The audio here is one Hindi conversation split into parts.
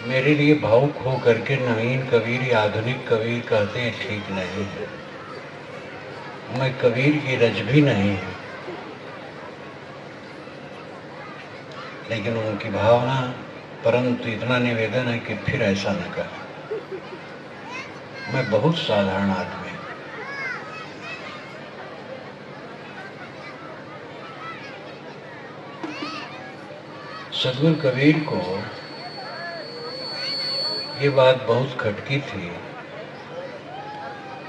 मेरे लिए भावुक हो करके नवीन कबीर या आधुनिक कबीर कहते हैं ठीक नहीं है। मैं कबीर की रज भी नहीं हूँ, लेकिन उनकी भावना, परंतु इतना निवेदन है कि फिर ऐसा न कर। मैं बहुत साधारण आदमी हूँ। सदगुरु कबीर को ये बात बहुत खटकी थी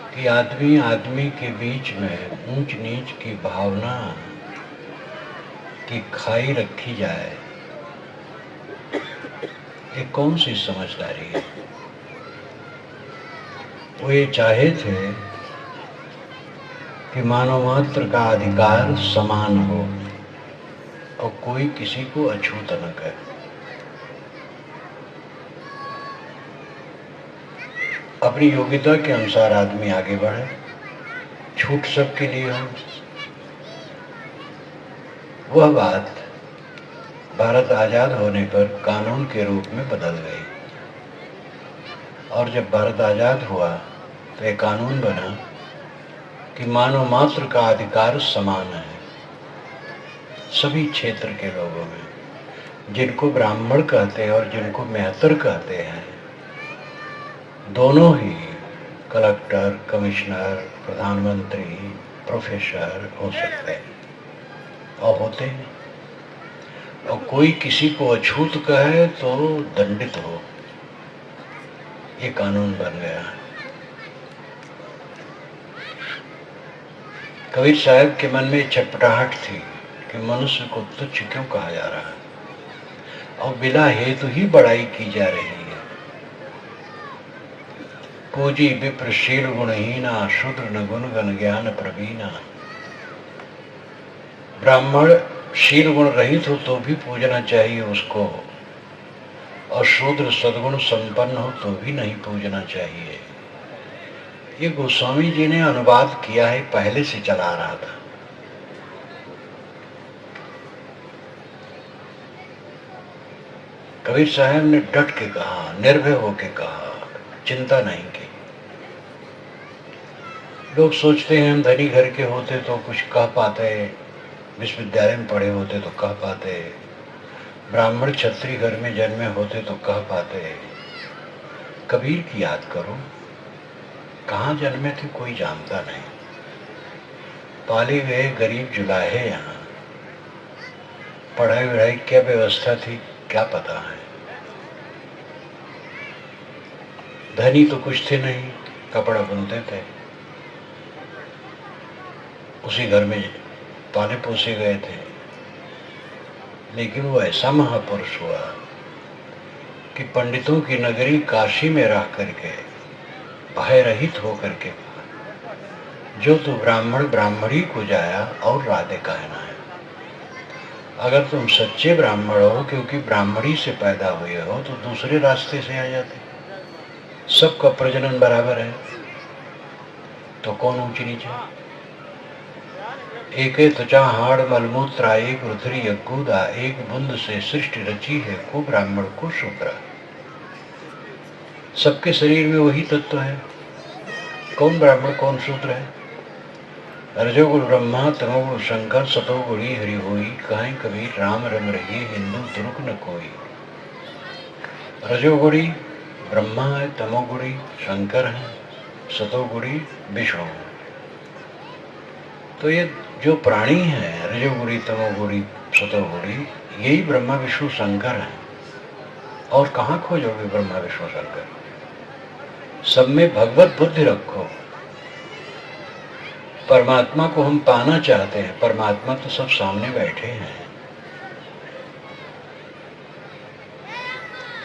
कि आदमी आदमी के बीच में ऊंच नीच की भावना की खाई रखी जाए, ये कौन सी समझदारी है। वो ये चाहे थे कि मानव मात्र का अधिकार समान हो और कोई किसी को अछूत न करे। अपनी योग्यता के अनुसार आदमी आगे बढ़े, छूट सबके लिए हो। वह बात भारत आजाद होने पर कानून के रूप में बदल गई, और जब भारत आजाद हुआ तो एक कानून बना कि मानव मात्र का अधिकार समान है सभी क्षेत्र के लोगों में, जिनको ब्राह्मण कहते हैं और जिनको मेहतर कहते हैं, दोनों ही कलेक्टर, कमिश्नर, प्रधानमंत्री, प्रोफेसर हो सकते हैं और होते हैं। और कोई किसी को अछूत कहे तो दंडित हो, ये कानून बन गया। कबीर साहब के मन में छटपटाहट थी कि मनुष्य को तुच्छ क्यों कहा जा रहा है और बिना हेतु ही बड़ाई की जा रही है। पूजी विप्र शील गुणहीना, शूद्र न गुण गण ज्ञान प्रवीणा। ब्राह्मण शील गुण रहित हो तो भी पूजना चाहिए उसको, और शूद्र सद्गुण संपन्न हो तो भी नहीं पूजना चाहिए। ये गोस्वामी जी ने अनुवाद किया है, पहले से चला आ रहा था। कबीर साहब ने डट के कहा, निर्भय होके कहा, चिंता नहीं की। लोग सोचते हैं हम धनी घर के होते तो कुछ कह पाते, विश्वविद्यालय में पढ़े होते तो कह पाते, ब्राह्मण क्षत्रिय घर में जन्मे होते तो कह पाते। कबीर की याद करो, कहाँ जन्मे थे कोई जानता नहीं, पाले गए गरीब जुलाहे, यहाँ पढ़ाई वढ़ाई क्या व्यवस्था थी क्या पता है। धनी तो कुछ थे नहीं, कपड़ा बुनते थे, उसी घर में पाले पोसे गए थे। लेकिन वो ऐसा महापुरुष हुआ कि पंडितों की नगरी काशी में रह करके भय रहित होकर के जो तू ब्राह्मण ब्राह्मणी को जाया और राधे कहना है। अगर तुम सच्चे ब्राह्मण हो, क्योंकि ब्राह्मणी से पैदा हुए हो, तो दूसरे रास्ते से आ जाते। सबका प्रजनन बराबर है तो कौन ऊंच नीचे। एक त्वचा हाड़ मलमूत्रा, एक रुधिरी यज्ञूदा, एक बूंद से सृष्टि रची है, को ब्राह्मण को शूद्रा। सबके शरीर में वही तत्व है, कौन ब्राह्मण कौन शूद्र है। रजोगुण ब्रह्मा, तमोगुण शंकर, सतोगुणी हरि होई, कहें कबीर राम रम रहिए, हिंदू तुरुक न कोई। रजोगुणी ब्रह्मा है, तमोगुणी शंकर है, सतोगुणी विष्णु। तो ये जो प्राणी है रजोगुणी तमोगुणी सतोगुणी, यही ब्रह्मा विष्णु शंकर है। और कहाँ खोजोगे ब्रह्मा विष्णु शंकर। सब में भगवत बुद्धि रखो। परमात्मा को हम पाना चाहते हैं, परमात्मा तो सब सामने बैठे हैं।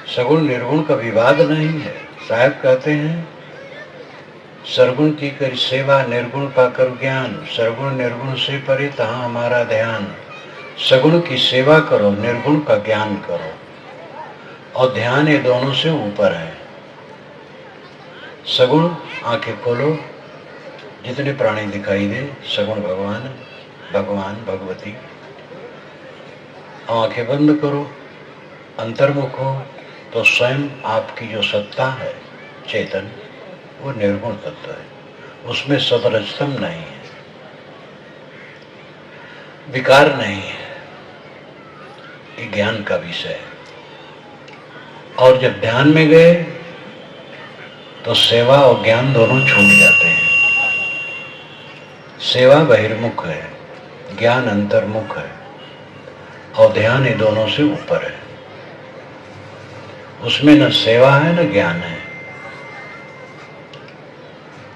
सगुण निर्गुण का विवाद नहीं है। साहब कहते हैं सरगुण की कर सेवा, निर्गुण पाकर ज्ञान, सरगुण निर्गुण से परे तहाँ हमारा ध्यान। सगुण की सेवा करो, निर्गुण का ज्ञान करो, और ध्यान ये दोनों से ऊपर है। सगुण आंखें खोलो, जितने प्राणी दिखाई दे सगुण भगवान, भगवान भगवती। आंखें बंद करो, अंतर्मुख हो, तो स्वयं आपकी जो सत्ता है चेतन, वो निर्गुण तत्व है, उसमें सदरजतम नहीं है, विकार नहीं है। ये ज्ञान का विषय है। और जब ध्यान में गए तो सेवा और ज्ञान दोनों छूट जाते हैं। सेवा बहिर्मुख है, ज्ञान अंतर्मुख है, और ध्यान ये दोनों से ऊपर है। उसमें न सेवा है न ज्ञान है।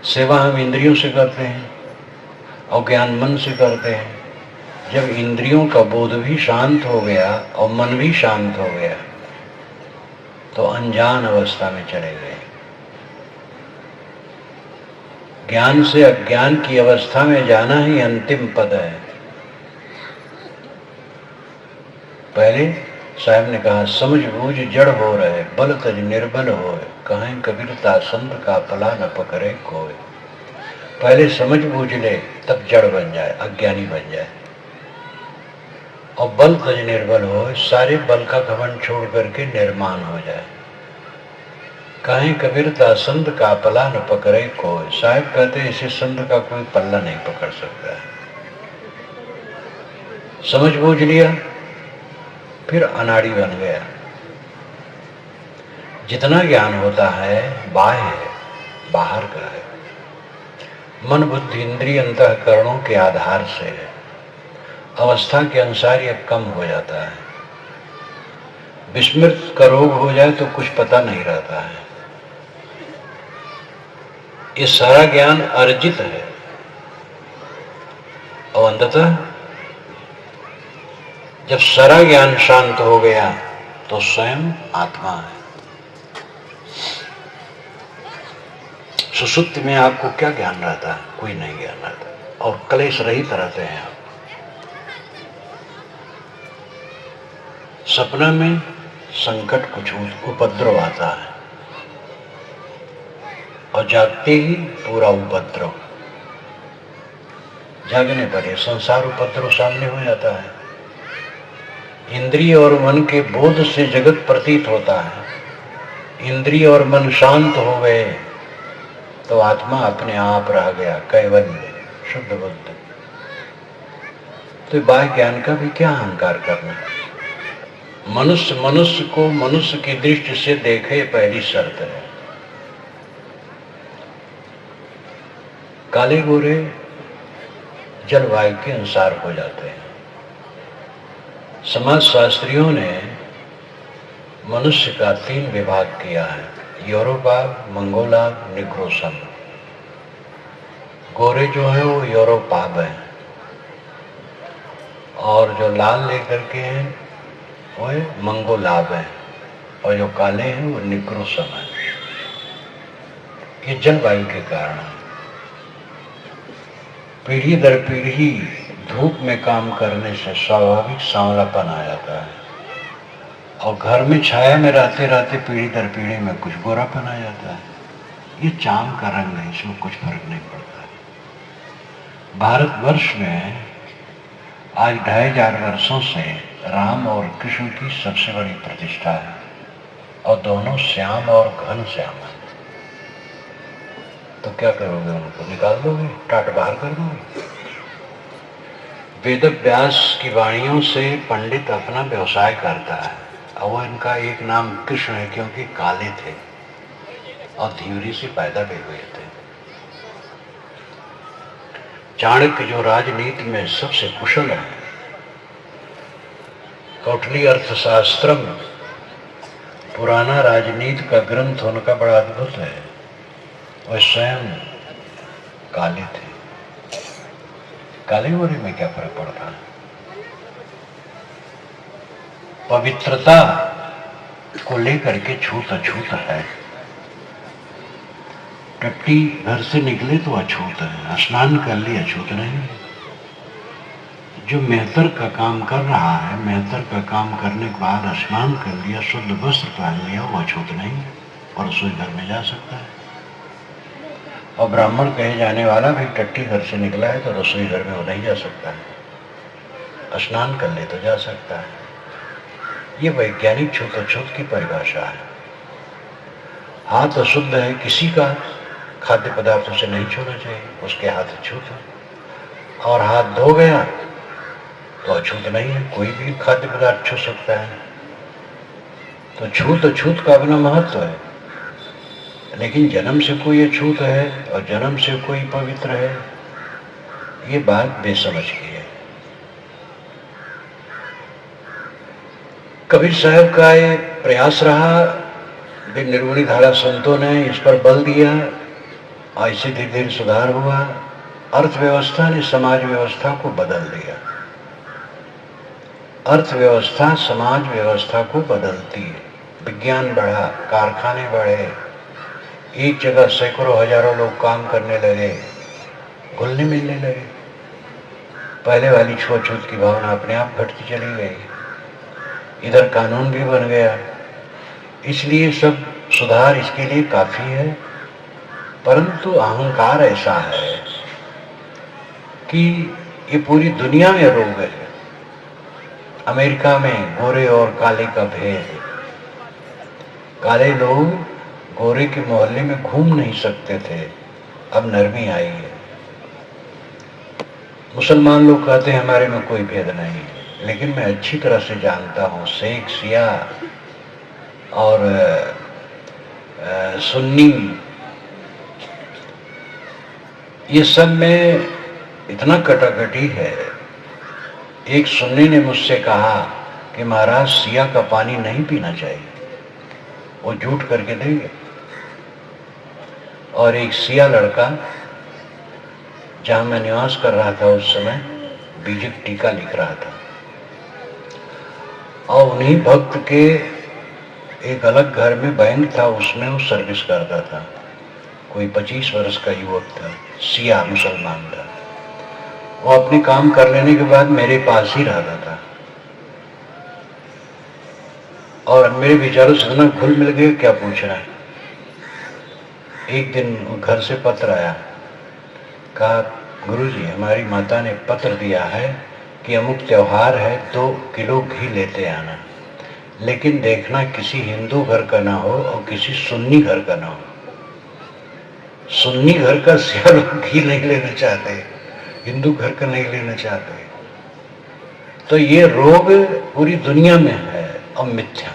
सेवा हम इंद्रियों से करते हैं और ज्ञान मन से करते हैं। जब इंद्रियों का बोध भी शांत हो गया और मन भी शांत हो गया तो अनजान अवस्था में चले गए। ज्ञान से अज्ञान की अवस्था में जाना ही अंतिम पद है। पहले साहब ने कहा, समझ बूझ जड़ हो रहे, बल तज निर्बल होए, कहें कबीरता संत का पला न पकड़े कोई। पहले समझ बूझ ले, तब जड़ बन जाए, अज्ञानी बन जाए। और बल तज निर्बल होए, सारे बल का घमंड छोड़ करके निर्माण हो जाए। कहें कबीरता संत का पला न पकड़े कोई। साहब कहते हैं इसे संत का कोई पल्ला नहीं पकड़ सकता है। समझ बूझ लिया, फिर अनाड़ी बन गया। जितना ज्ञान होता है बाह्य है, बाहर का है। मन बुद्धि इंद्रिय अंतःकरणों के आधार से है। अवस्था के अनुसार यह कम हो जाता है। विस्मृत का रोग हो जाए तो कुछ पता नहीं रहता है। ये सारा ज्ञान अर्जित है और अंततः जब सारा ज्ञान शांत हो गया तो स्वयं आत्मा है। सुसुप्ति में आपको क्या ज्ञान रहता है? कोई नहीं ज्ञान रहता और क्लेश रहित रहते हैं आप। सपना में संकट कुछ उपद्रव आता है और जागते ही पूरा उपद्रव। जागने पर ये संसार उपद्रव सामने हो जाता है। इंद्रिय और मन के बोध से जगत प्रतीत होता है। इंद्रिय और मन शांत हो गए तो आत्मा अपने आप रह गया, कैवल्य, शुद्ध बुद्ध। तो बाह्य ज्ञान का भी क्या अहंकार करना। मनुष्य को मनुष्य की दृष्टि से देखे, पहली शर्त है। काले गोरे जलवायु के अनुसार हो जाते हैं। समाज शास्त्रियों ने मनुष्य का 3 विभाग किया है, यूरोपाग, मंगोलाग, निग्रोसम। गोरे जो है वो यूरोपाग है और जो लाल लेकर के हैं वो मंगोलाग है और जो काले हैं वो निग्रोसम है। ये जलवायु के कारण है। पीढ़ी दर पीढ़ी धूप में काम करने से स्वाभाविक सांवलापन आ जाता है और घर में छाया में रहते रहते पीढ़ी दर पीढ़ी में कुछ गोरापन आ जाता है। ये चाम का रंग है, इसमें कुछ फर्क नहीं पड़ता है। भारतवर्ष में आज 2500 वर्षों से राम और कृष्ण की सबसे बड़ी प्रतिष्ठा है और दोनों श्याम और घन श्याम है। तो क्या करोगे? उनको निकाल दोगे, टाट बाहर कर दोगे? वेद व्यास की वाणियों से पंडित अपना व्यवसाय करता है और इनका एक नाम कृष्ण है क्योंकि काले थे और धीवरी से पैदा भी हुए थे। चाणक्य जो राजनीति में सबसे कुशल है, कौटिल्य अर्थशास्त्रम पुराना राजनीति का ग्रंथ उनका बड़ा अद्भुत है। वह स्वयं काले थे। काले गोरे में क्या फर्क पड़ता है? पवित्रता को लेकर के छूत अछूत है। टट्टी घर से निकले तो अछूत है, स्नान कर लिए अछूत नहीं। जो मेहतर का काम कर रहा है, मेहतर का काम करने के बाद स्नान कर लिया, शुद्ध वस्त्र पहन लिया, वो अछूत नहीं और रसोई घर में जा सकता है। और ब्राह्मण कहे जाने वाला भी टट्टी घर से निकला है तो रसोई घर में वो नहीं जा सकता है, स्नान कर ले तो जा सकता है। ये वैज्ञानिक छूत अछूत की परिभाषा है। हाथ अशुद्ध है, किसी का खाद्य पदार्थों से नहीं छूना चाहिए, उसके हाथ अछूत है। और हाथ धो गया तो अछूत नहीं है, कोई भी खाद्य पदार्थ छू सकता है। तो छूत अछूत का अपना महत्व है। लेकिन जन्म से कोई अछूत है और जन्म से कोई पवित्र है, ये बात बेसमझ की है। कबीर साहब का ये प्रयास रहा, निर्गुणी धारा संतों ने इस पर बल दिया, ऐसे धीरे धीरे सुधार हुआ। अर्थव्यवस्था ने समाज व्यवस्था को बदल दिया। अर्थव्यवस्था समाज व्यवस्था को बदलती है। विज्ञान बढ़ा, कारखाने बढ़े, एक जगह सैकड़ों हजारों लोग काम करने लगे, घुलने मिलने लगे। पहले वाली छुआछूत की भावना अपने आप घटती चली गई। इधर कानून भी बन गया। इसलिए सब सुधार इसके लिए काफी है। परंतु अहंकार ऐसा है कि ये पूरी दुनिया में रोग है। अमेरिका में गोरे और काले का भेद, काले लोग गोरे के मोहल्ले में घूम नहीं सकते थे, अब नरमी आई है। मुसलमान लोग कहते हैं हमारे में कोई भेद नहीं, लेकिन मैं अच्छी तरह से जानता हूँ शेख, शिया और सुन्नी, ये सब में इतना कटाकटी है। एक सुन्नी ने मुझसे कहा कि महाराज शिया का पानी नहीं पीना चाहिए, वो झूठ करके देंगे। और एक शिया लड़का, जहां मैं निवास कर रहा था उस समय, बीजक टीका लिख रहा था और उन्हीं भक्त के एक अलग घर में बैंक था, उसमें वो सर्विस करता था। कोई 25 वर्ष का युवक था, शिया मुसलमान था। वो अपने काम कर लेने के बाद मेरे पास ही रहता था और मेरे विचारों से इतना घुल मिल गए, क्या पूछ रहा है। एक दिन घर से पत्र आया, कहा गुरुजी हमारी माता ने पत्र दिया है कि अमुक त्योहार है, 2 किलो घी लेते आना, लेकिन देखना किसी हिंदू घर का ना हो और किसी सुन्नी घर का ना हो। सुन्नी घर का शिया लोग घी नहीं लेना चाहते, हिंदू घर का नहीं लेना चाहते। तो ये रोग पूरी दुनिया में है और मिथ्या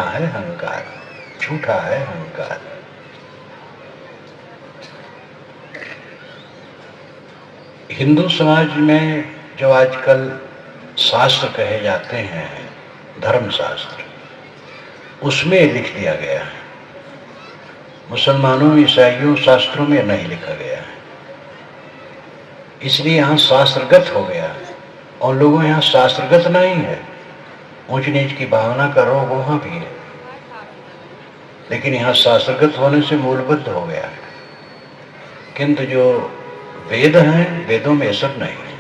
है अहंकार, झूठा है अहंकार। हिंदू समाज में जो आजकल शास्त्र कहे जाते हैं, धर्म शास्त्र, उसमें लिख दिया गया है। मुसलमानों, ईसाइयों शास्त्रों में नहीं लिखा गया है, इसलिए यहाँ शास्त्रगत हो गया। और लोगों यहाँ शास्त्रगत नहीं है, ऊंच नीच की भावना का रोग वहां भी है, लेकिन यहाँ शास्त्रगत होने से मूलबद्ध हो गया है। किंतु जो वेद हैं, वेदों में सब नहीं है,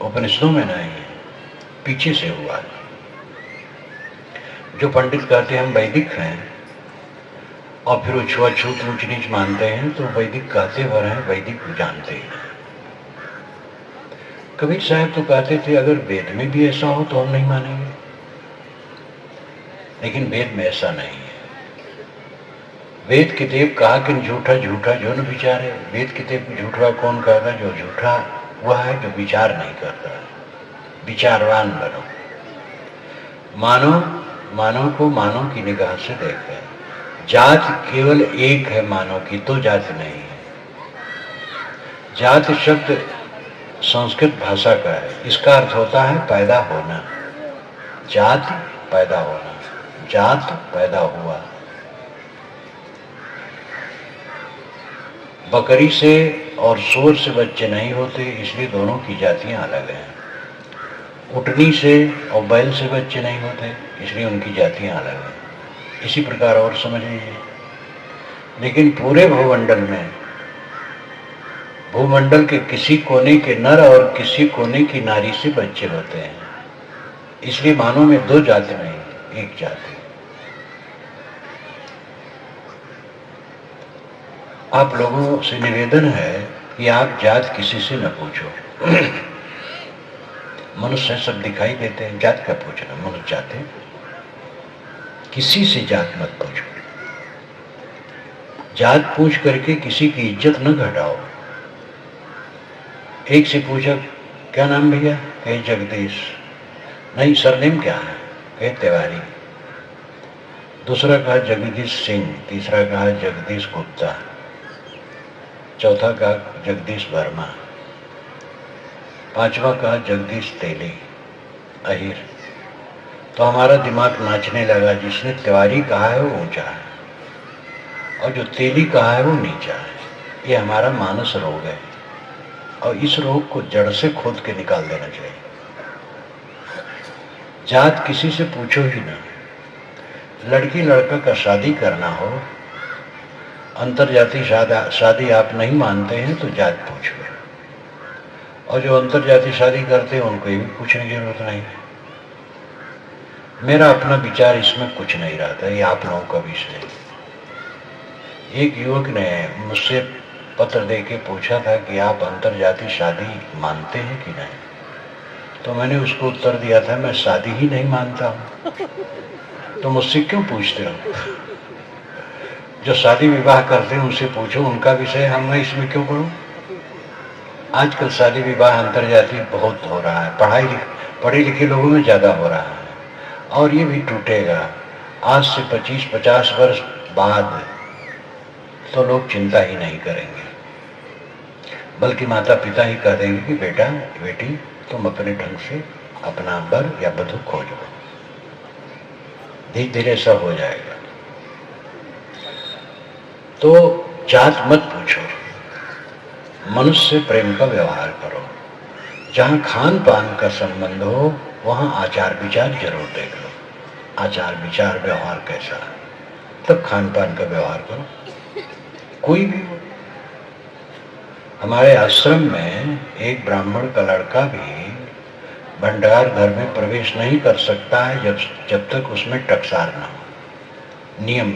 उपनिषदों में नहीं है, पीछे से हुआ है। जो पंडित कहते हैं हम वैदिक हैं और फिर वो छुआछूत ऊंच नीच मानते हैं, तो वैदिक कहते भर हैं, वैदिक जानते हैं। कबीर साहब तो कहते थे अगर वेद में भी ऐसा हो तो हम नहीं मानेंगे, लेकिन वेद में ऐसा नहीं है। वेद के देव कहा कि झूठा झूठा जो न विचारे। वेद के देव झूठा कौन कहता? जो झूठा वह है जो विचार नहीं करता। विचारवान बनो, मानव को मानव की निगाह से देखें। जात केवल एक है मानव की, दो जात नहीं है। जात शब्द संस्कृत भाषा का है, इसका अर्थ होता है पैदा होना। जात पैदा होना, जात पैदा हुआ। बकरी से और सूअर से बच्चे नहीं होते, इसलिए दोनों की जातियां अलग हैं। उटनी से और बैल से बच्चे नहीं होते, इसलिए उनकी जातियां अलग हैं। इसी प्रकार और समझ लीजिए। लेकिन पूरे भूमंडल के किसी कोने के नर और किसी कोने की नारी से बच्चे होते हैं, इसलिए मानव में दो जाति नहीं, एक जाति। आप लोगों से निवेदन है कि आप जात किसी से न पूछो। मनुष्य सब दिखाई देते हैं, जात का पूछना, मनुष्य जाते हैं। किसी से जात मत पूछो, जात पूछ करके किसी की इज्जत न घटाओ। एक से पूछा क्या नाम भैया, कहे जगदीश। नहीं सरनेम क्या है, कहे तिवारी। दूसरा कहा जगदीश सिंह, तीसरा कहा जगदीश गुप्ता, चौथा कहा जगदीश वर्मा, पांचवा कहा जगदीश तेली अहिर। तो हमारा दिमाग नाचने लगा। जिसने तिवारी कहा है वो ऊंचा है और जो तेली कहा है वो नीचा है। ये हमारा मानस रोग है और इस रोग को जड़ से खोद के निकाल देना चाहिए। जात किसी से पूछो ही ना। लड़की लड़का का शादी करना हो, अंतरजाती शादी आप नहीं मानते हैं तो जात पूछो, और जो अंतरजाती शादी करते हैं उनको ये भी पूछने की जरूरत नहीं है। मेरा अपना विचार इसमें कुछ नहीं रहता, ये आप लोगों का विषय है। एक युवक ने मुझसे पत्र दे के पूछा था कि आप अंतरजाती शादी मानते हैं कि नहीं, तो मैंने उसको उत्तर दिया था मैं शादी ही नहीं मानता हूं, तो मुझसे क्यों पूछते हो? जो शादी विवाह करते हैं उनसे पूछो, उनका विषय हम मैं इसमें क्यों पढ़ूं? आजकल शादी विवाह अंतरजाती बहुत हो रहा है, पढ़े लिखे लोगों में ज्यादा हो रहा है, और ये भी टूटेगा। आज से 25-50 वर्ष बाद तो लोग चिंता ही नहीं करेंगे, बल्कि माता पिता ही कह देंगे कि बेटा बेटी तुम अपने ढंग से अपना वर या वधू खोज लो। धीरे धीरे सब हो जाएगा। तो जात मत पूछो, मनुष्य से प्रेम का व्यवहार करो। जहां खान पान का संबंध हो वहां आचार विचार जरूर देख लो, आचार विचार व्यवहार कैसा है, तब खान पान का व्यवहार करो, कोई भी हो। हमारे आश्रम में एक ब्राह्मण का लड़का भी भंडार घर में प्रवेश नहीं कर सकता है जब तक उसमें टकसार ना हो, नियम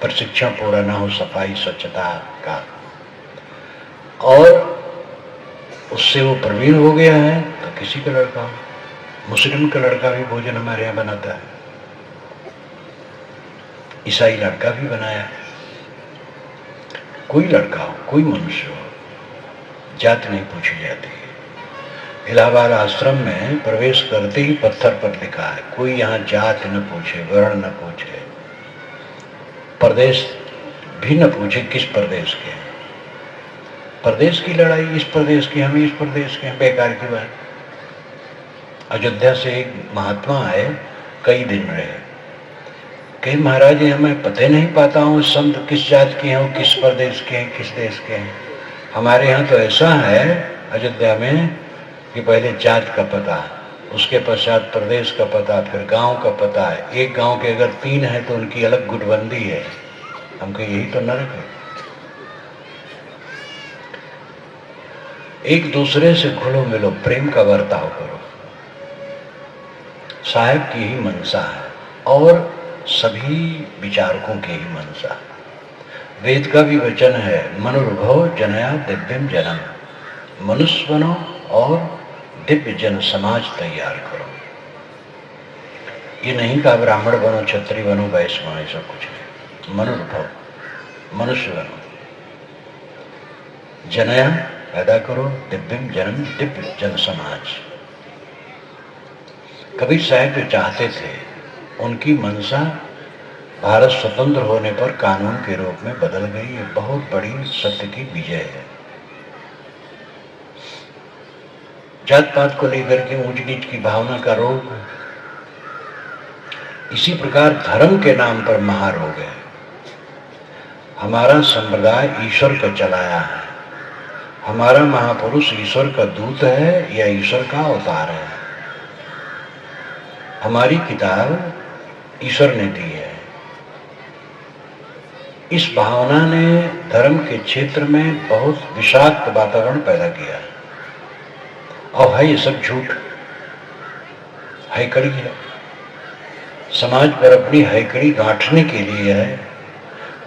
प्रशिक्षण पूरा ना हो सफाई स्वच्छता का, और उससे वो प्रवीण हो गया है तो किसी का लड़का हो। मुस्लिम का लड़का भी भोजन हमारे यहाँ बनाता है, ईसाई लड़का भी बनाया। कोई लड़का हो, कोई मनुष्य हो, जात नहीं पूछी जाती है। इलाहाबाद आश्रम में प्रवेश करते ही पत्थर पर लिखा है कोई यहाँ जात न पूछे, वर्ण न पूछे, प्रदेश भी न पूछे किस प्रदेश के हैं। प्रदेश की लड़ाई, इस प्रदेश की, हम इस प्रदेश के हैं, बेकार की बात। अयोध्या से एक महात्मा आए, कई दिन रहे, कहीं महाराज जी हमें पता नहीं पाता हूँ संत किस जात के हैं, किस प्रदेश के हैं, किस देश के हैं। हमारे यहाँ तो ऐसा है अयोध्या में कि पहले जात का पता, उसके पश्चात प्रदेश का पता, फिर गांव का पता है। एक गांव के अगर 3 है तो उनकी अलग गुटबंदी है। हमको यही तो नरक है। एक दूसरे से घुलो मिलो, प्रेम का बर्ताव करो, साहेब की ही मनसा है और सभी विचारकों की ही मनसा। वेद का भी वचन है मनुर्भव जनया दिव्यम जनम, मनुष्य बनो और दिव्य जन समाज तैयार करो। ये नहीं कहा ब्राह्मण बनो, क्षत्रिय बनो, वैश्य बनो, ऐसा कुछ नहीं। मनुर्भव, मनुष्य बनो, जनया पैदा करो, दिव्यम जन्म, दिव्य जन समाज। कबीर साहब जो चाहते थे उनकी मनसा भारत स्वतंत्र होने पर कानून के रूप में बदल गई। ये बहुत बड़ी सत्य की विजय है। जात पात को लेकर के ऊंच नीच की भावना का रोग, इसी प्रकार धर्म के नाम पर महारोग है। हमारा संप्रदाय ईश्वर का चलाया है, हमारा महापुरुष ईश्वर का दूत है या ईश्वर का अवतार है। हमारी किताब ईश्वर ने दी है। इस भावना ने धर्म के क्षेत्र में बहुत विषाक्त वातावरण पैदा किया है, और है ये सब झूठ, हैकड़ी है। समाज पर अपनी हैकड़ी गांठने के लिए है,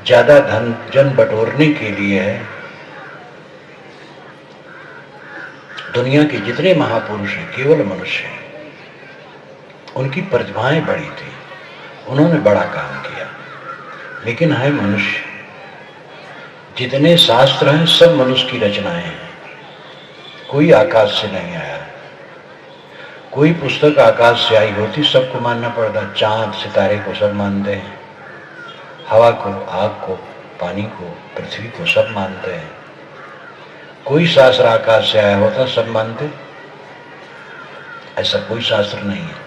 ज्यादा धन जन बटोरने के लिए है, दुनिया के जितने महापुरुष हैं केवल मनुष्य हैं, उनकी प्रतिभाएं बड़ी थी, उन्होंने बड़ा काम किया, लेकिन है मनुष्य। जितने शास्त्र हैं सब मनुष्य की रचनाएं हैं, कोई आकाश से नहीं आया। कोई पुस्तक आकाश से आई होती सबको मानना पड़ता, चांद सितारे को सब मानते हैं, हवा को, आग को, पानी को, पृथ्वी को सब मानते हैं। कोई शास्त्र आकाश से आया होता सब मानते, ऐसा कोई शास्त्र नहीं है।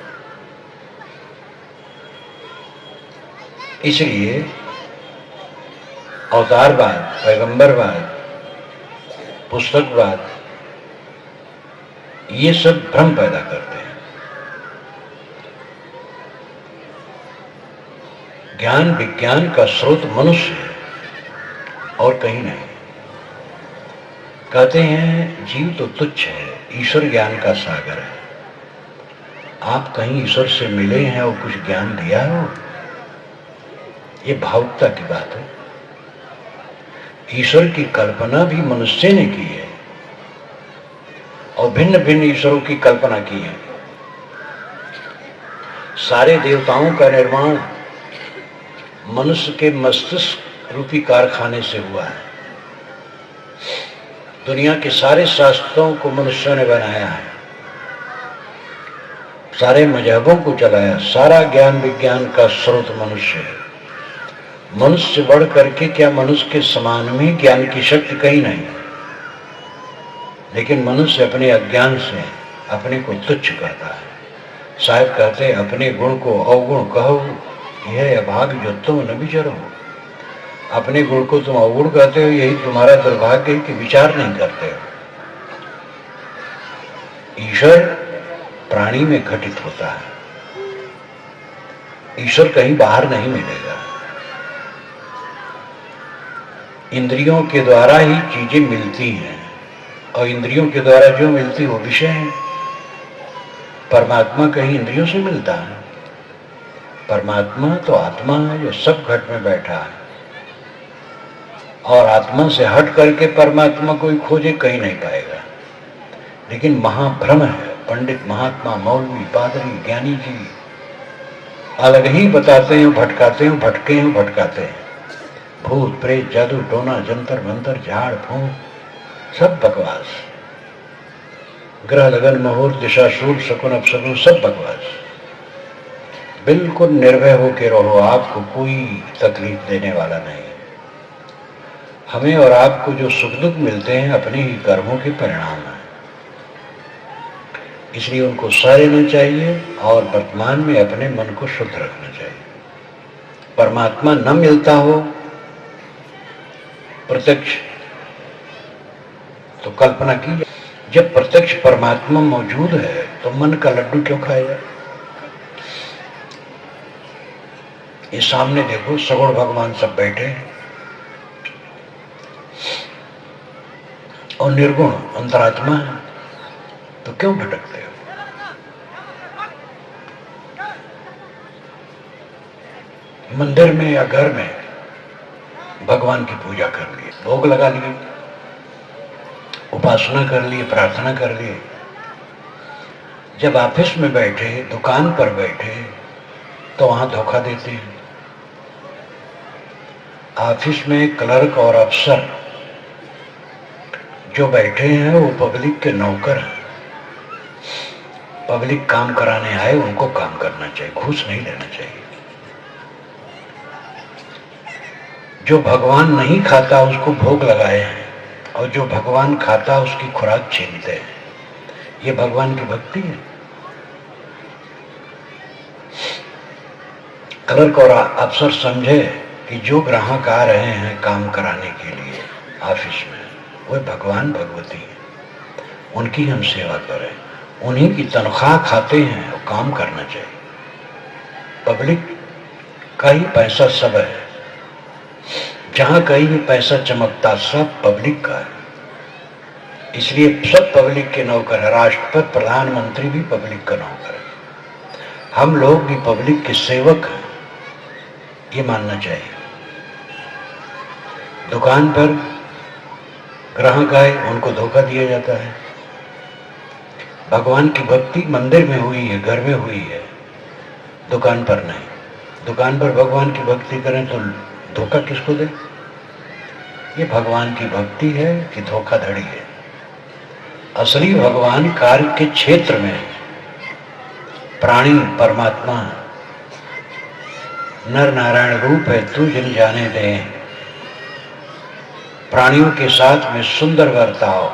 इसलिए अवतारवाद, पैगंबरवाद, पुस्तकवाद ये सब भ्रम पैदा करते हैं। ज्ञान विज्ञान का स्रोत मनुष्य है और कहीं नहीं। कहते हैं जीव तो तुच्छ है, ईश्वर ज्ञान का सागर है। आप कहीं ईश्वर से मिले हैं और कुछ ज्ञान दिया हो? ये भावुकता की बात है। ईश्वर की कल्पना भी मनुष्य ने की है और भिन्न भिन्न ईश्वरों की कल्पना की है। सारे देवताओं का निर्माण मनुष्य के मस्तिष्क रूपी कारखाने से हुआ है। दुनिया के सारे शास्त्रों को मनुष्य ने बनाया है, सारे मजहबों को चलाया, सारा ज्ञान विज्ञान का स्रोत मनुष्य है। मनुष्य बढ़ करके क्या मनुष्य के समान में ज्ञान की शक्ति कहीं नहीं, लेकिन मनुष्य अपने अज्ञान से अपने को तुच्छ करता है। शायद कहते हैं अपने गुण को अवगुण कहो, यह अभाग्य जो तुम न विचरो। अपने गुण को तुम अवगुण कहते हो, यही तुम्हारा दुर्भाग्य है कि विचार नहीं करते हो। ईश्वर प्राणी में घटित होता है, ईश्वर कहीं बाहर नहीं मिलेगा। इंद्रियों के द्वारा ही चीजें मिलती हैं और इंद्रियों के द्वारा जो मिलती वो विषय है। परमात्मा कहीं इंद्रियों से मिलता है? परमात्मा तो आत्मा है जो सब घट में बैठा है, और आत्मा से हट करके परमात्मा कोई खोजे कहीं नहीं पाएगा। लेकिन महाभ्रम है। पंडित, महात्मा, मौलवी, पादरी, ज्ञानी जी अलग ही बताते हैं, भटकाते हैं, भटके हैं, भटकाते हैं। भूत प्रेत, जादू टोना, जंतर मंतर, झाड़ फूंक, सब बकवास। ग्रह लगन मुहूर्त, दिशा शूल, शकुन अपशकुन, सब बकवास। बिल्कुल निर्भय होकर रहो, आपको कोई तकलीफ देने वाला नहीं। हमें और आपको जो सुख दुख मिलते हैं अपने ही कर्मों के परिणाम हैं, इसलिए उनको सह लेना चाहिए और वर्तमान में अपने मन को शुद्ध रखना चाहिए। परमात्मा न मिलता हो प्रत्यक्ष तो कल्पना की जाए। जब प्रत्यक्ष परमात्मा मौजूद है तो मन का लड्डू क्यों खाएगा? ये सामने देखो, सगुण भगवान सब बैठे हैं और निर्गुण अंतरात्मा है, तो क्यों भटकते हो? मंदिर में या घर में भगवान की पूजा कर लिए, भोग लगा लिए, उपासना कर लिए, प्रार्थना कर लिए। जब ऑफिस में बैठे, दुकान पर बैठे, तो वहां धोखा देते हैं। ऑफिस में क्लर्क और अफसर जो बैठे हैं वो पब्लिक के नौकर हैं। पब्लिक काम कराने आए, उनको काम करना चाहिए, घूस नहीं लेना चाहिए। जो भगवान नहीं खाता उसको भोग लगाए हैं, और जो भगवान खाता उसकी खुराक छीनते हैं। ये भगवान की भक्ति है। क्लर्क और अफसर समझे कि जो ग्राहक आ रहे हैं काम कराने के लिए ऑफिस में, वो भगवान भगवती है, उनकी हम सेवा करें, उन्हीं की तनख्वाह खाते हैं और काम करना चाहिए। पब्लिक का ही पैसा सब है, जहां कहीं भी पैसा चमकता सब पब्लिक का है। इसलिए सब पब्लिक के नौकर है। राष्ट्रपति, प्रधानमंत्री भी पब्लिक का नौकर है। हम लोग भी पब्लिक के सेवक हैं, ये मानना चाहिए। दुकान पर ग्राहक आए, उनको धोखा दिया जाता है। भगवान की भक्ति मंदिर में हुई है, घर में हुई है, दुकान पर नहीं। दुकान पर भगवान की भक्ति करें तो धोखा किसको दे? ये भगवान की भक्ति है कि धोखाधड़ी है? असली भगवान कार्य के क्षेत्र में है। प्राणी परमात्मा नर नारायण रूप है, तू जिन जाने दे। प्राणियों के साथ में सुंदर बर्ताव।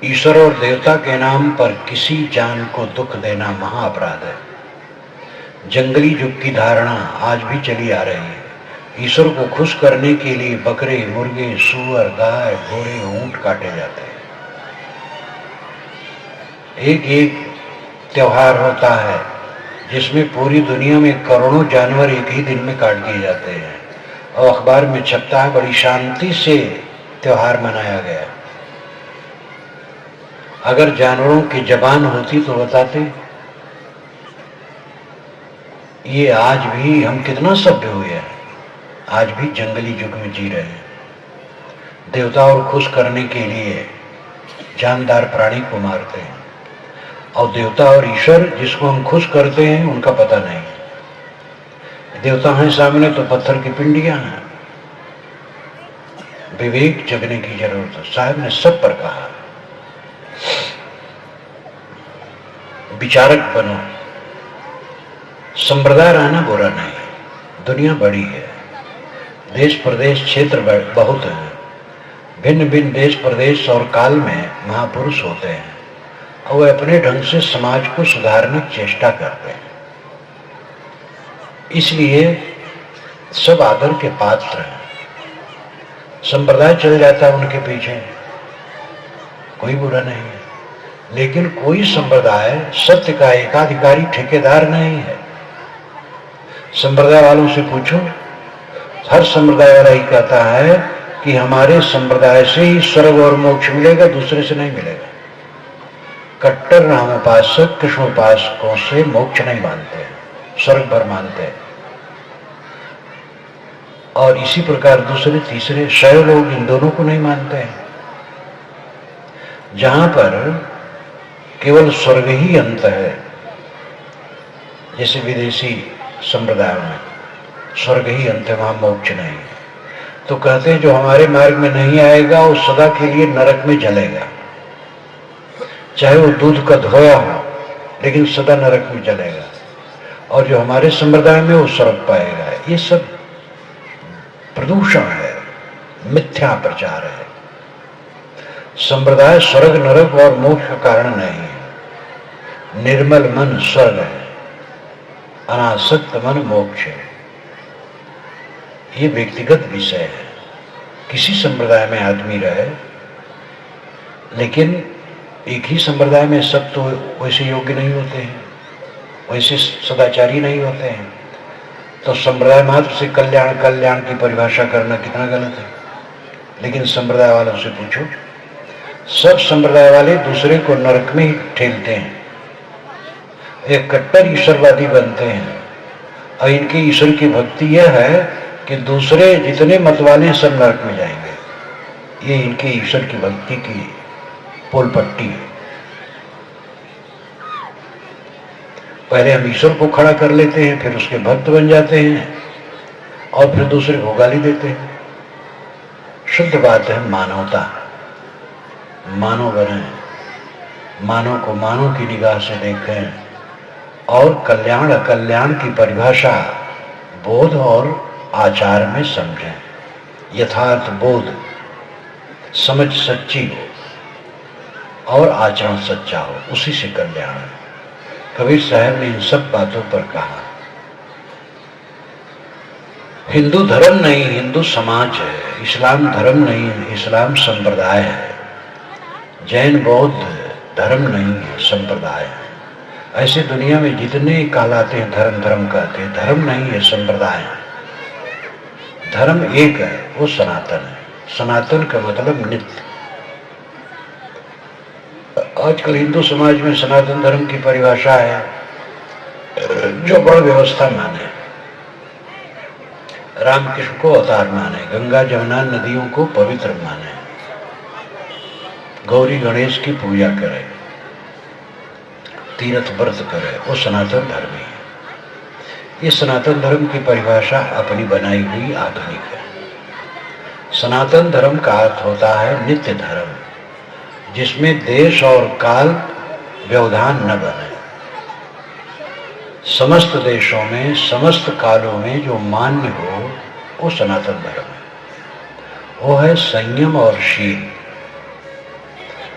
ईश्वर और देवता के नाम पर किसी जान को दुख देना महाअपराध है। जंगली युग की धारणा आज भी चली आ रही है। ईश्वर को खुश करने के लिए बकरे, मुर्गे, सूअर, गाय, घोड़े, ऊंट काटे जाते हैं। एक एक त्योहार होता है जिसमें पूरी दुनिया में करोड़ों जानवर एक ही दिन में काट दिए जाते हैं और अखबार में छपता है बड़ी शांति से त्योहार मनाया गया। अगर जानवरों की जबान होती तो बताते। ये आज भी हम कितना सभ्य हुए हैं, आज भी जंगली युग में जी रहे हैं। देवता और खुश करने के लिए जानदार प्राणी को मारते हैं और देवता और ईश्वर जिसको हम खुश करते हैं उनका पता नहीं। देवता हैं सामने तो पत्थर की पिंडियां हैं। विवेक जगने की जरूरत है। साहब ने सब पर कहा विचारक बनो। संप्रदाय रहना बुरा नहीं। दुनिया बड़ी है, देश प्रदेश क्षेत्र बहुत है। भिन्न भिन्न देश प्रदेश और काल में महापुरुष होते हैं और वे अपने ढंग से समाज को सुधारने की चेष्टा करते हैं। इसलिए सब आदर के पात्र हैं। संप्रदाय चल जाता है उनके पीछे, कोई बुरा नहीं है, लेकिन कोई संप्रदाय सत्य का एकाधिकारी ठेकेदार नहीं है। संप्रदाय वालों से पूछो, हर संप्रदाय वाला ही कहता है कि हमारे संप्रदाय से ही स्वर्ग और मोक्ष मिलेगा, दूसरे से नहीं मिलेगा। कट्टर रामोपासक कृष्ण उपासकों से मोक्ष नहीं मानते, स्वर्ग भर मानते हैं। और इसी प्रकार दूसरे तीसरे शैव लोग इन दोनों को नहीं मानते हैं। जहां पर केवल स्वर्ग ही अंत है, जैसे विदेशी संप्रदायों में स्वर्ग ही अंत है, वहां मोक्ष नहीं है, तो कहते हैं जो हमारे मार्ग में नहीं आएगा वो सदा के लिए नरक में जलेगा। चाहे वो दूध का धोया हो, लेकिन सदा नरक में जलेगा। और जो हमारे संप्रदाय में वो स्वर्ग पाएगा। ये सब प्रदूषण है, मिथ्या प्रचार है। संप्रदाय स्वर्ग नरक और मोक्ष का कारण नहीं है। निर्मल मन स्वर्ग है, अनासक्त मन मोक्ष है। ये व्यक्तिगत विषय है। किसी संप्रदाय में आदमी रहे, लेकिन एक ही संप्रदाय में सब तो वैसे योग्य नहीं होते हैं, वैसे सदाचारी नहीं होते हैं। तो संप्रदाय मात्र से कल्याण की परिभाषा करना कितना गलत है। लेकिन संप्रदाय वालों से पूछो, सब संप्रदाय वाले दूसरे को नरक में ही ठेलते हैं। एक कट्टर ईश्वरवादी बनते हैं और इनकी ईश्वर की भक्ति यह है कि दूसरे जितने मत वाले हैं सब नरक में जाएंगे। ये इनके ईश्वर की भक्ति की पोल पट्टी है। पहले हम ईश्वर को खड़ा कर लेते हैं, फिर उसके भक्त बन जाते हैं और फिर दूसरे को गाली देते हैं। शुद्ध बात है मानवता। मानव बने, मानव को मानव की निगाह से देखें और कल्याण अकल्याण की परिभाषा बोध और आचार में समझें। यथार्थ बोध, समझ सच्ची हो और आचरण सच्चा हो, उसी से कल्याण है। कबीर साहब ने इन सब बातों पर कहा। हिंदू धर्म नहीं, हिंदू समाज है। इस्लाम धर्म नहीं है, इस्लाम संप्रदाय है। जैन बौद्ध धर्म नहीं है, संप्रदाय है। ऐसे दुनिया में जितने कहलाते हैं धर्म कहते हैं, धर्म नहीं है, संप्रदाय है। धर्म एक है, वो सनातन है। सनातन का मतलब नित्य। आजकल हिंदू समाज में सनातन धर्म की परिभाषा है जो बड़ व्यवस्था माने, रामकृष्ण को अवतार माने, गंगा जमुना नदियों को पवित्र माने, गौरी गणेश की पूजा करे, तीर्थ व्रत करे, वो सनातन धर्म है। ये सनातन धर्म की परिभाषा अपनी बनाई हुई आधुनिक है। सनातन धर्म का अर्थ होता है नित्य धर्म, जिसमें देश और काल व्यवधान न बने। समस्त देशों में, समस्त कालों में जो मान्य हो, वो सनातन धर्म है। वो है संयम और शील।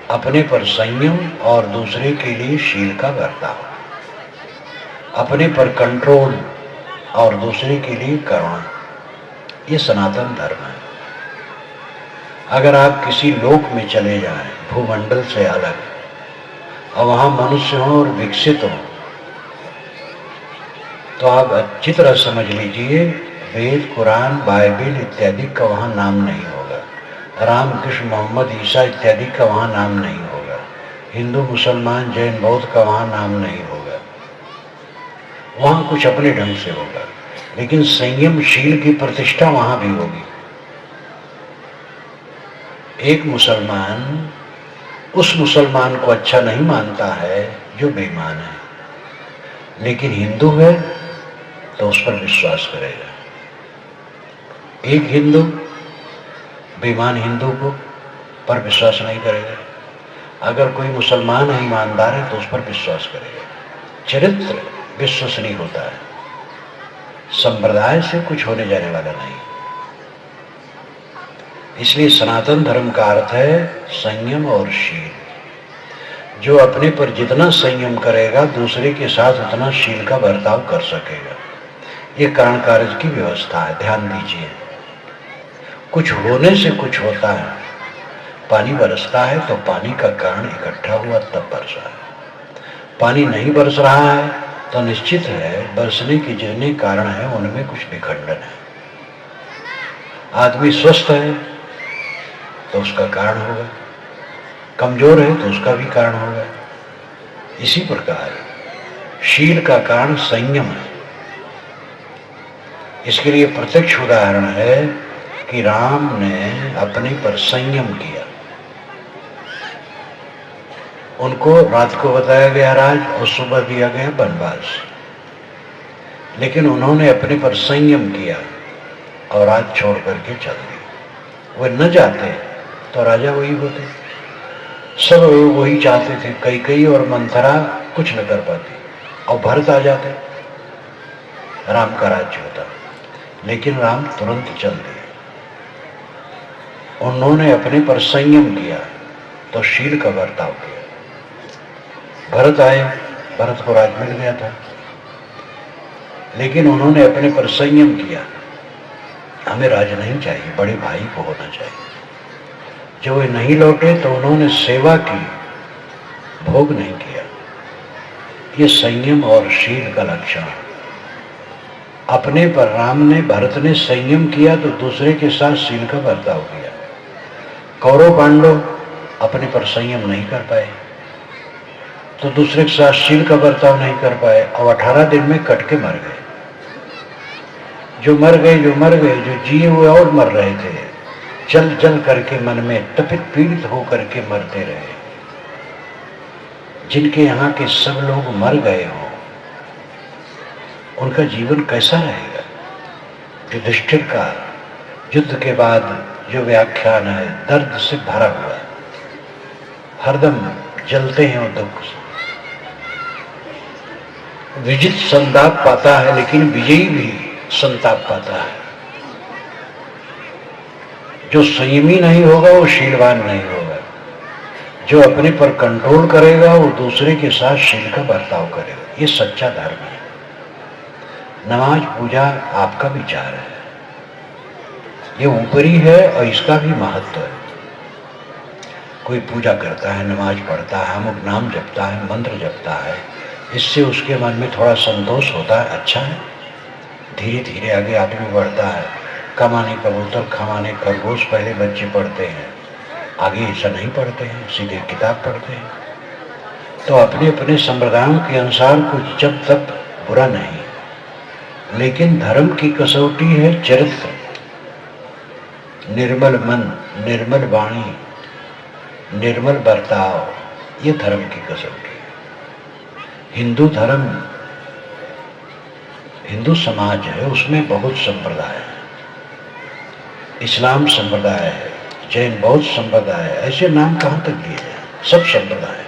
अपने पर संयम और दूसरे के लिए शील का बर्ताव, अपने पर कंट्रोल और दूसरे के लिए करुणा, ये सनातन धर्म है। अगर आप किसी लोक में चले जाएं, भूमंडल से अलग, और वहां मनुष्य हो और विकसित हो, तो आप अच्छी तरह समझ लीजिए वेद, कुरान, बाइबिल इत्यादि का वहां नाम नहीं होगा। राम, कृष्ण, मोहम्मद, ईसा इत्यादि का वहां नाम नहीं होगा। हिंदू, मुसलमान, जैन, बौद्ध का वहां नाम नहीं होगा। वहां कुछ अपने ढंग से होगा, लेकिन संयम शील की प्रतिष्ठा वहां भी होगी। एक मुसलमान उस मुसलमान को अच्छा नहीं मानता है जो बेईमान है, लेकिन हिंदू है तो उस पर विश्वास करेगा। एक हिंदू बेईमान हिंदू को पर विश्वास नहीं करेगा। अगर कोई मुसलमान है, ईमानदार है, तो उस पर विश्वास करेगा। चरित्र विश्वसनीय होता है, संप्रदाय से कुछ होने जाने वाला नहीं। इसलिए सनातन धर्म का अर्थ है संयम और शील। जो अपने पर जितना संयम करेगा, दूसरे के साथ उतना शील का बर्ताव कर सकेगा। ये कारण कार्य की व्यवस्था है। ध्यान दीजिए, कुछ होने से कुछ होता है। पानी बरसता है तो पानी का कारण इकट्ठा हुआ तब बरसा है। पानी नहीं बरस रहा है तो निश्चित है बरसने के जितने कारण है उनमें कुछ विखंडन है। आदमी स्वस्थ है तो उसका कारण होगा, कमजोर है तो उसका भी कारण होगा। इसी प्रकार शील का कारण संयम है। इसके लिए प्रत्यक्ष उदाहरण है कि राम ने अपने पर संयम किया। उनको रात को बताया गया राज और सुबह दिया गया वनवास, लेकिन उन्होंने अपने पर संयम किया और राज छोड़ करके चल दिए। वे न जाते तो राजा वही होते। सब लोग वही चाहते थे। कैकेयी और मंथरा कुछ न कर पाती और भरत आ जाते, राम का राज्य होता। लेकिन राम तुरंत चल दिए। उन्होंने अपने पर संयम किया तो शील का बर्ताव किया। भरत आए, भरत को राज मिल गया था, लेकिन उन्होंने अपने पर संयम किया। हमें राज नहीं चाहिए, बड़े भाई को होना चाहिए। जब वे नहीं लौटे तो उन्होंने सेवा की, भोग नहीं किया। ये संयम और शील का लक्षण है। अपने पर राम ने, भरत ने संयम किया तो दूसरे के साथ शील का बर्ताव किया। कौरव पांडव अपने पर संयम नहीं कर पाए तो दूसरे के साथ शील का बर्ताव नहीं कर पाए और 18 दिन में कट के मर गए। जो मर गए, जो जिए हुए और मर रहे थे, जल जल करके मन में तपित पीड़ित होकर के मरते रहे। जिनके यहाँ के सब लोग मर गए हो, उनका जीवन कैसा रहेगा? युधिष्ठिर का युद्ध के बाद जो व्याख्यान है दर्द से भरा हुआ है, हरदम जलते हैं और दुख से। विजित संताप पाता है, लेकिन विजयी भी संताप पाता है। जो संयमी नहीं होगा वो शीलवान नहीं होगा। जो अपने पर कंट्रोल करेगा वो दूसरे के साथ शील का बर्ताव करेगा। ये सच्चा धर्म है। नमाज पूजा आपका विचार है, ये ऊपरी है और इसका भी महत्व है। कोई पूजा करता है, नमाज पढ़ता है, अमुक नाम जपता है, मंत्र जपता है, इससे उसके मन में थोड़ा संतोष होता है, अच्छा है। धीरे धीरे आगे आदमी बढ़ता है। कमाने कबूतर, खमाने खरगोश पहले बच्चे पढ़ते हैं, आगे ऐसा नहीं पढ़ते हैं, सीधे किताब पढ़ते हैं। तो अपने अपने संप्रदायों के अनुसार कुछ जब तक बुरा नहीं, लेकिन धर्म की कसौटी है चरित्र। निर्मल मन, निर्मल वाणी, निर्मल बर्ताव, ये धर्म की कसौटी है। हिंदू धर्म, हिंदू समाज है, उसमें बहुत संप्रदाय है। इस्लाम संप्रदाय है, जैन बौद्ध संप्रदाय है, ऐसे नाम कहाँ तक लिए हैं? सब संप्रदाय है,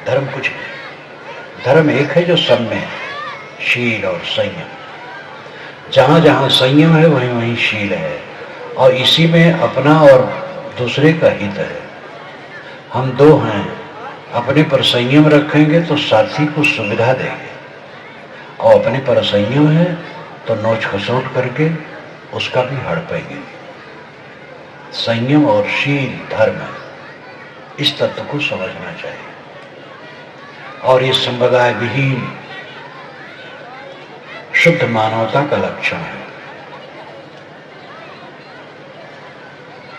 धर्म कुछ नहीं। धर्म एक है जो सब में है, शील और संयम। जहाँ जहाँ संयम है वहीं वहीं शील है, और इसी में अपना और दूसरे का हित है। हम दो हैं, अपने पर संयम रखेंगे तो साथी को सुविधा देंगे, और अपने पर संयम है तो नोच खसोट करके उसका भी हड़पेंगे। संयम और शील धर्म है, इस तत्व को समझना चाहिए। और ये संप्रदाय विहीन शुद्ध मानवता का लक्षण है।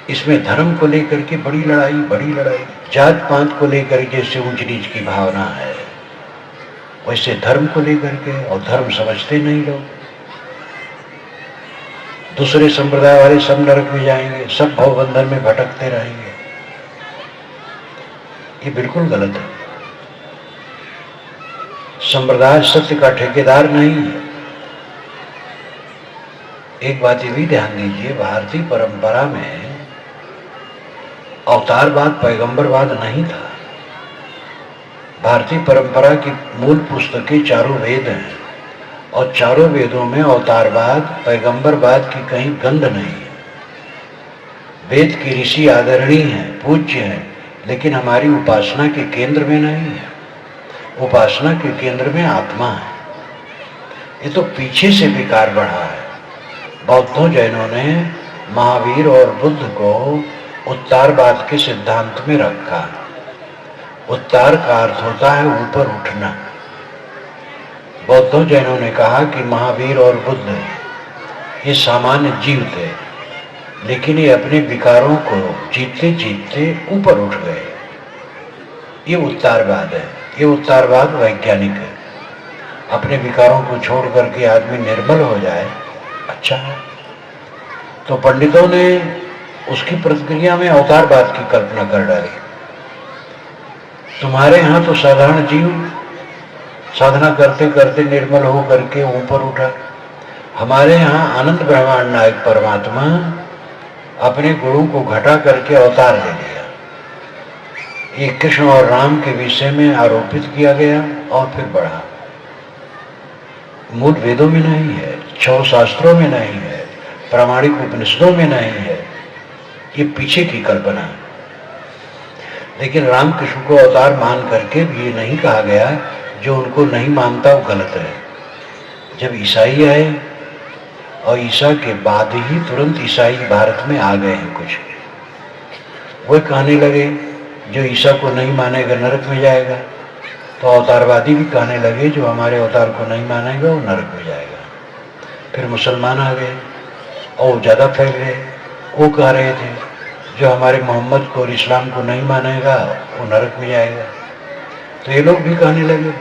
इसमें धर्म को लेकर के बड़ी लड़ाई, जात पात को लेकर जैसे ऊंच नीच की भावना है, वैसे धर्म को लेकर के, और धर्म समझते नहीं लोग। दूसरे संप्रदाय वाले सब नरक में जाएंगे, सब भवबंधन में भटकते रहेंगे। ये बिल्कुल गलत है। संप्रदाय सत्य का ठेकेदार नहीं है। एक बात ये भी ध्यान दीजिए, भारतीय परंपरा में अवतारवाद, पैगंबरवाद नहीं था। भारतीय परंपरा की मूल पुस्तकें चारों वेद हैं, और चारों वेदों में अवतारवाद, पैगंबरवाद की कहीं गंध नहीं है। वेद के ऋषि आदरणीय हैं, पूज्य हैं, लेकिन हमारी उपासना के केंद्र में नहीं है। उपासना के केंद्र में आत्मा है। ये तो पीछे से विकार बढ़ा है। बौद्धों जैनों ने महावीर और बुद्ध को उत्तारवाद के सिद्धांत में रखा। उत्तार का अर्थ होता है ऊपर उठना। बौद्धों जैनों ने कहा कि महावीर और बुद्ध ये सामान्य जीव थे, लेकिन ये अपने विकारों को जीतते जीतते ऊपर उठ गए। ये उत्तारवाद है। ये उत्तारवाद वैज्ञानिक है। अपने विकारों को छोड़ करके आदमी निर्मल हो जाए, अच्छा है। तो पंडितों ने उसकी प्रतिक्रिया में अवतारवाद की कल्पना कर डाली। तुम्हारे यहाँ तो साधारण जीव साधना करते करते निर्मल हो करके ऊपर उठा, हमारे यहाँ अनंत ब्रह्मांड नायक परमात्मा अपने गुरु को घटा करके अवतार ले लिया। ये कृष्ण और राम के विषय में आरोपित किया गया और फिर बढ़ा। मूल वेदों में नहीं है, 6 शास्त्रों में नहीं है, प्रामाणिक उपनिषदों में नहीं है। ये पीछे की कल्पना है। लेकिन रामकृष्ण को अवतार मान करके भी ये नहीं कहा गया जो उनको नहीं मानता वो गलत है। जब ईसाई आए, और ईसा के बाद ही तुरंत ईसाई भारत में आ गए हैं कुछ, वो कहने लगे जो ईसा को नहीं मानेगा नरक में जाएगा। तो अवतारवादी भी कहने लगे जो हमारे अवतार को नहीं मानेगा वो नरक में जाएगा। फिर मुसलमान आ गए और वो ज़्यादा फैल गए। वो कह रहे थे जो हमारे मोहम्मद को और इस्लाम को नहीं मानेगा वो नरक में जाएगा। तो ये लोग भी कहने लगे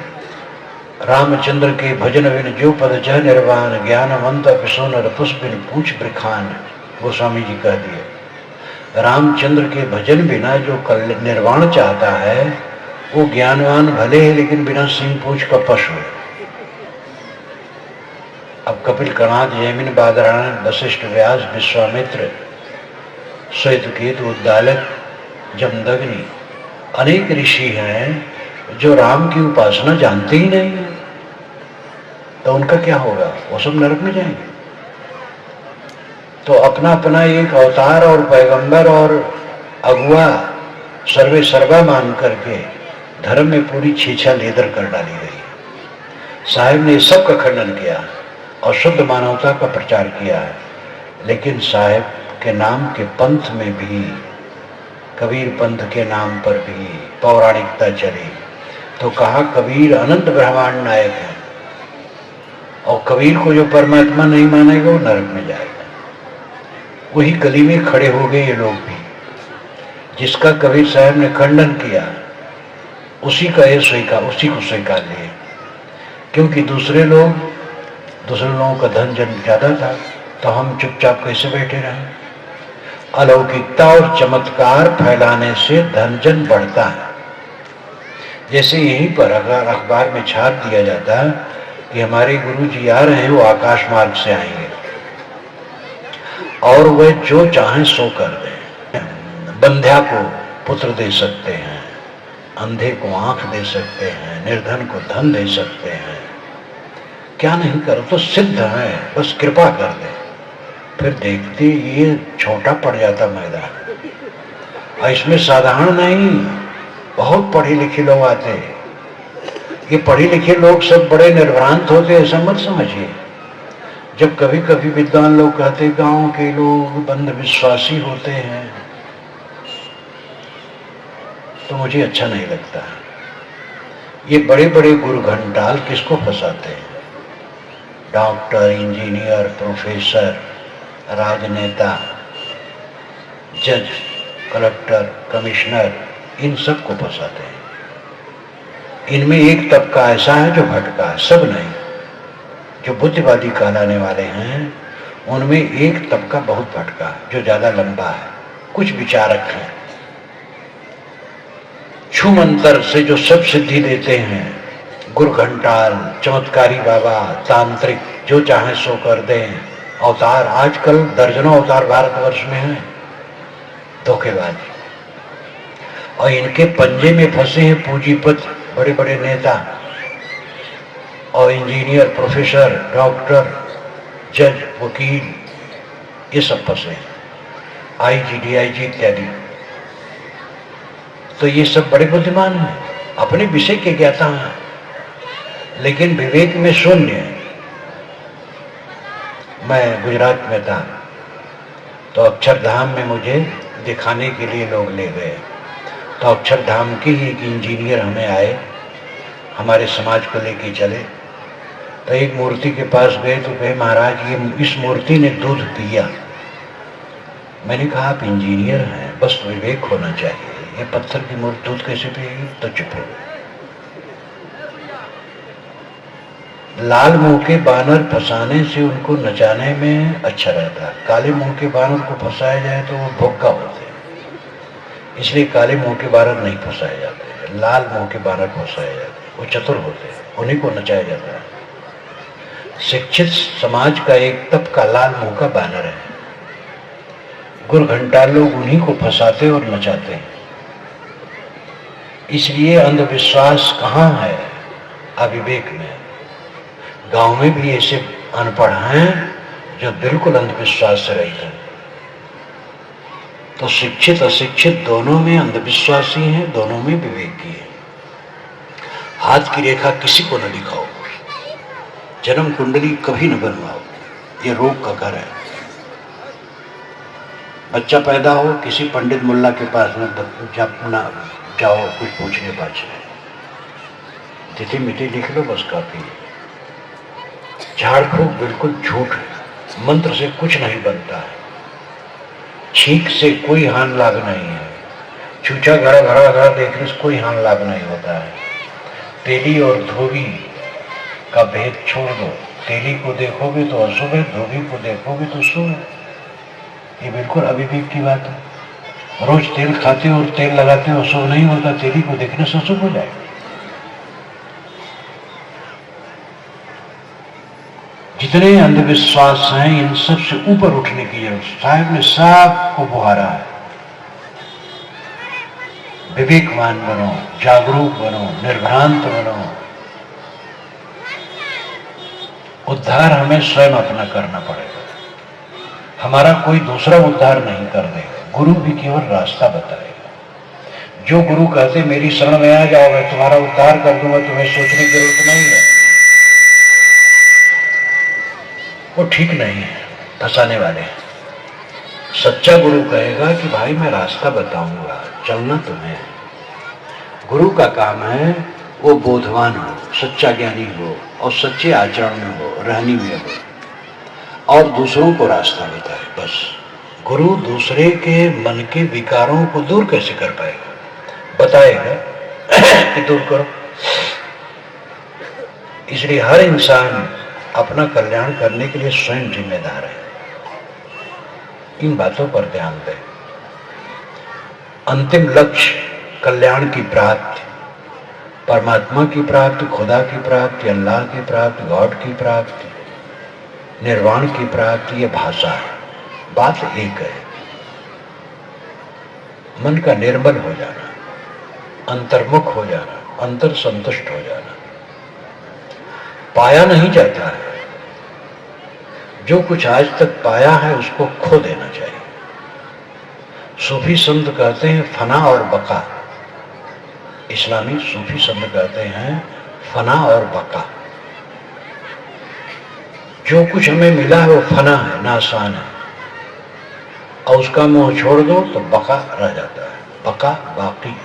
रामचंद्र के भजन बिन जो पद जह निर्वाण, ज्ञानवंत पिसोनर पुष्पिन पूछ ब्रिखान। गोस्वामी जी कह दिए रामचंद्र के भजन बिना जो निर्वाण चाहता है वो ज्ञानवान भले है लेकिन बिना सिंह पूछ का पशु है। अब कपिल, कणाद, जैमिन, बादरायण, वशिष्ठ, व्यास, विश्वामित्र, श्वेतकेतु, उद्दालक, जमदग्नि, अनेक ऋषि हैं जो राम की उपासना जानते ही नहीं है। तो उनका क्या होगा? वो सब नरक में जाएंगे। तो अपना अपना एक अवतार और पैगंबर और अगुआ सर्वे सर्वा मान करके धर्म में पूरी छेछा लेदर कर डाली गई। साहिब ने सब का खंडन किया और शुद्ध मानवता का प्रचार किया है। लेकिन साहिब के नाम के पंथ में भी, कबीर पंथ के नाम पर भी पौराणिकता चली। तो कहा कबीर अनंत ब्रह्मांड नायक है, और कबीर को जो परमात्मा नहीं मानेगा वो नरक में जाएगा। वही गली में खड़े हो गए ये लोग भी, जिसका कबीर साहब ने खंडन किया उसी को स्वीकार लिए। क्योंकि दूसरे लोगों का धन जन ज्यादा था, तो हम चुपचाप कैसे बैठे रहे। अलौकिकता और चमत्कार फैलाने से धनजन बढ़ता है। जैसे यहीं पर अगर अखबार में छाप दिया जाता कि हमारे गुरु जी आ रहे हैं, वो आकाश मार्ग से आएंगे और वह जो चाहें सो कर दें। बंध्या को पुत्र दे सकते हैं, अंधे को आंख दे सकते हैं, निर्धन को धन दे सकते हैं, क्या नहीं करो तो सिद्ध है, बस कृपा कर दे। फिर देखते ये छोटा पड़ जाता मैदान। और इसमें साधारण नहीं, बहुत पढ़े लिखे लोग आते हैं। ये पढ़े लिखे लोग सब बड़े निर्भ्रांत होते, ऐसा मत समझिए। जब कभी कभी विद्वान लोग कहते गांव के लोग बंध विश्वासी होते हैं, तो मुझे अच्छा नहीं लगता। ये बड़े बड़े गुरु घंटाल किसको फंसाते हैं? डॉक्टर, इंजीनियर, प्रोफेसर, राजनेता, जज, कलेक्टर, कमिश्नर, इन सब को फंसाते हैं। इनमें एक तबका ऐसा है जो भटका है, सब नहीं। जो बुद्धिवादी कहलाने वाले हैं उनमें एक तबका बहुत भटका है, जो ज्यादा लंबा है। कुछ विचारक हैं, छू मंत्र से जो सब सिद्धि देते हैं, गुरु घंटाल, चमत्कारी बाबा, तांत्रिक, जो चाहे सो कर दें, अवतार, आजकल दर्जनों अवतार भारतवर्ष में हैं, धोखेबाज। और इनके पंजे में फंसे हैं पूंजीपति, बड़े बड़े नेता और इंजीनियर, प्रोफेसर, डॉक्टर, जज, वकील, ये सब फंसे हैं, आईजी, डीआईजी इत्यादि। तो ये सब बड़े बुद्धिमान हैं, अपने विषय के ज्ञाता हैं, लेकिन विवेक में शून्य है। मैं गुजरात में था तो अक्षरधाम में मुझे दिखाने के लिए लोग ले गए। तो अक्षरधाम के ही एक इंजीनियर हमें आए, हमारे समाज को लेके चले। तो एक मूर्ति के पास गए तो कहे महाराज ये इस मूर्ति ने दूध पिया। मैंने कहा आप इंजीनियर हैं, बस विवेक होना चाहिए, ये पत्थर की मूर्ति दूध कैसे पिएगी? तो चुप हो। लाल मुंह के बानर फंसाने से उनको नचाने में अच्छा रहता है, काले मुंह के बानर को फंसाया जाए तो वो भोक्का होते हैं, इसलिए काले मुंह के बानर नहीं फंसाए जाते, लाल मुंह के बानर फंसाए जाते हैं, वो चतुर होते हैं, उन्हीं को नचाया जाता है। शिक्षित समाज का एक तबका लाल मुंह का बानर है, गुरु घंटाल लोग उन्हीं को फंसाते और नचाते हैं। इसलिए अंधविश्वास कहाँ है? अविवेक में। गांव में भी ऐसे अनपढ़ हैं जो बिल्कुल अंधविश्वास से रहित हैं। तो शिक्षित अशिक्षित दोनों में अंधविश्वासी हैं, दोनों में विवेकी है। हाथ की रेखा किसी को न दिखाओ, जन्म कुंडली कभी न बनवाओ, ये रोग का घर है। बच्चा पैदा हो, किसी पंडित मुल्ला के पास न जाओ कुछ पूछने पाछने, तिथि मिति लिख लो बस काफी है। झाड़ फूक बिल्कुल झूठ है, मंत्र से कुछ नहीं बनता है, छींक से कोई हानि लाभ नहीं है, चूचा घड़ा घड़ा घड़ा देखने से कोई हानि लाभ नहीं होता है। तेली और धोबी का भेद छोड़ दो, तेली को देखोगे तो अशुभ है, धोबी को देखोगे तो शुभ है। ये बिल्कुल अविवेक की बात है। रोज तेल खाते और तेल लगाते हो अशुभ नहीं होता, तेली को देखने से अशुभ हो जाएगा। जितने अंधविश्वास हैं इन सब से ऊपर उठने की जरूरत। साहब ने सबको बुहारा है, विवेकवान बनो, जागरूक बनो, निर्भ्रांत बनो। उद्धार हमें स्वयं अपना करना पड़ेगा, हमारा कोई दूसरा उद्धार नहीं कर देगा, गुरु भी केवल रास्ता बताएगा। जो गुरु कहते मेरी शरण में आ जाओ मैं तुम्हारा उद्धार कर दूंगा, तुम्हें सोचने की जरूरत नहीं है, वो ठीक नहीं है, फंसाने वाले। सच्चा गुरु कहेगा कि भाई मैं रास्ता बताऊंगा, चलना तुम्हें। गुरु का काम है वो बोधवान हो, सच्चा ज्ञानी हो और सच्चे आचरण में हो, रहनी में हो और दूसरों को रास्ता बताए। बस गुरु दूसरे के मन के विकारों को दूर कैसे कर पाएगा? बताएगा कि दूर करो। इसलिए हर इंसान अपना कल्याण करने के लिए स्वयं जिम्मेदार है। इन बातों पर ध्यान दें। अंतिम लक्ष्य कल्याण की प्राप्ति, परमात्मा की प्राप्ति, खुदा की प्राप्ति, अल्लाह की प्राप्ति, गॉड की प्राप्ति, निर्वाण की प्राप्ति, ये भाषा है। बात एक है, मन का निर्मल हो जाना, अंतर्मुख हो जाना, अंतर संतुष्ट हो जाना। पाया नहीं जाता है, जो कुछ आज तक पाया है उसको खो देना चाहिए। सूफी संत कहते हैं फना और बका, इस्लामी सूफी संत कहते हैं फना और बका। जो कुछ हमें मिला है वो फना है, नासान है, और उसका मोह छोड़ दो तो बका रह जाता है, बका बाकी।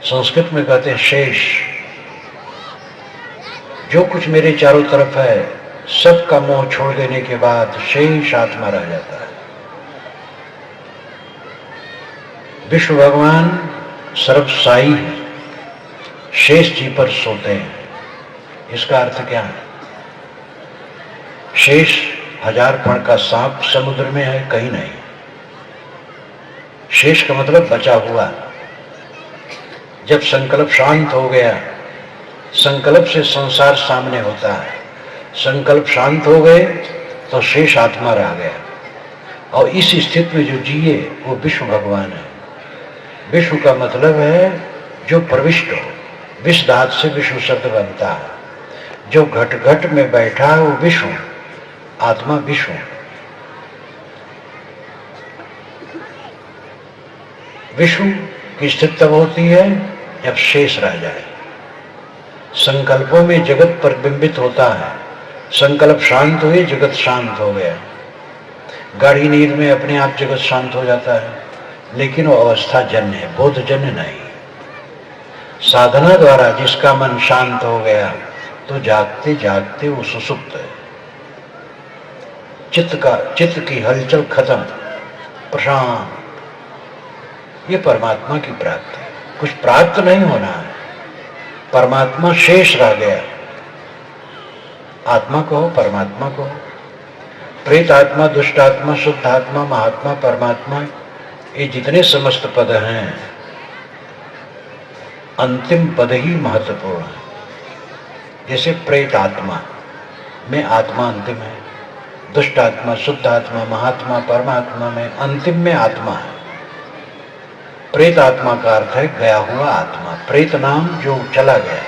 संस्कृत में कहते हैं शेष। जो कुछ मेरे चारों तरफ है सबका मोह छोड़ देने के बाद शेष आत्मा रह जाता है। विष्णु भगवान सर्वसाई है, शेष जी पर सोते हैं। इसका अर्थ क्या है? शेष 1000 फण का सांप समुद्र में है, कहीं नहीं। शेष का मतलब बचा हुआ। जब संकल्प शांत हो गया, संकल्प से संसार सामने होता है, संकल्प शांत हो गए तो शेष आत्मा रह गया। और इस स्थिति में जो जिए वो विष्णु भगवान है। विष्णु का मतलब है जो प्रविष्ट हो, विष धातु से विष्णु शब्द बनता है। जो घट घट में बैठा है वो विष्णु, आत्मा विष्णु। विष्णु की स्थिति तब होती है जब शेष रह जाए। संकल्पों में जगत प्रतिबिंबित होता है, संकल्प शांत हुए जगत शांत हो गया। गाढ़ी नींद में अपने आप जगत शांत हो जाता है, लेकिन वो अवस्था जन्य है, बोध जन्य नहीं। साधना द्वारा जिसका मन शांत हो गया तो जागते जागते वो सुसुप्त है। चित्त की हलचल खत्म, प्रशांत। ये परमात्मा की प्राप्ति है। कुछ प्राप्त नहीं होना है, परमात्मा शेष रह गया। आत्मा कहो, परमात्मा कहो, प्रेत आत्मा, दुष्ट आत्मा, शुद्ध आत्मा, महात्मा, परमात्मा, ये जितने समस्त पद हैं, अंतिम पद ही महत्वपूर्ण है। जैसे प्रेत आत्मा में आत्मा अंतिम है, दुष्ट आत्मा, शुद्ध आत्मा, महात्मा, परमात्मा में अंतिम में आत्मा है। प्रेत आत्मा का अर्थ है गया हुआ आत्मा। प्रेत नाम जो चला गया,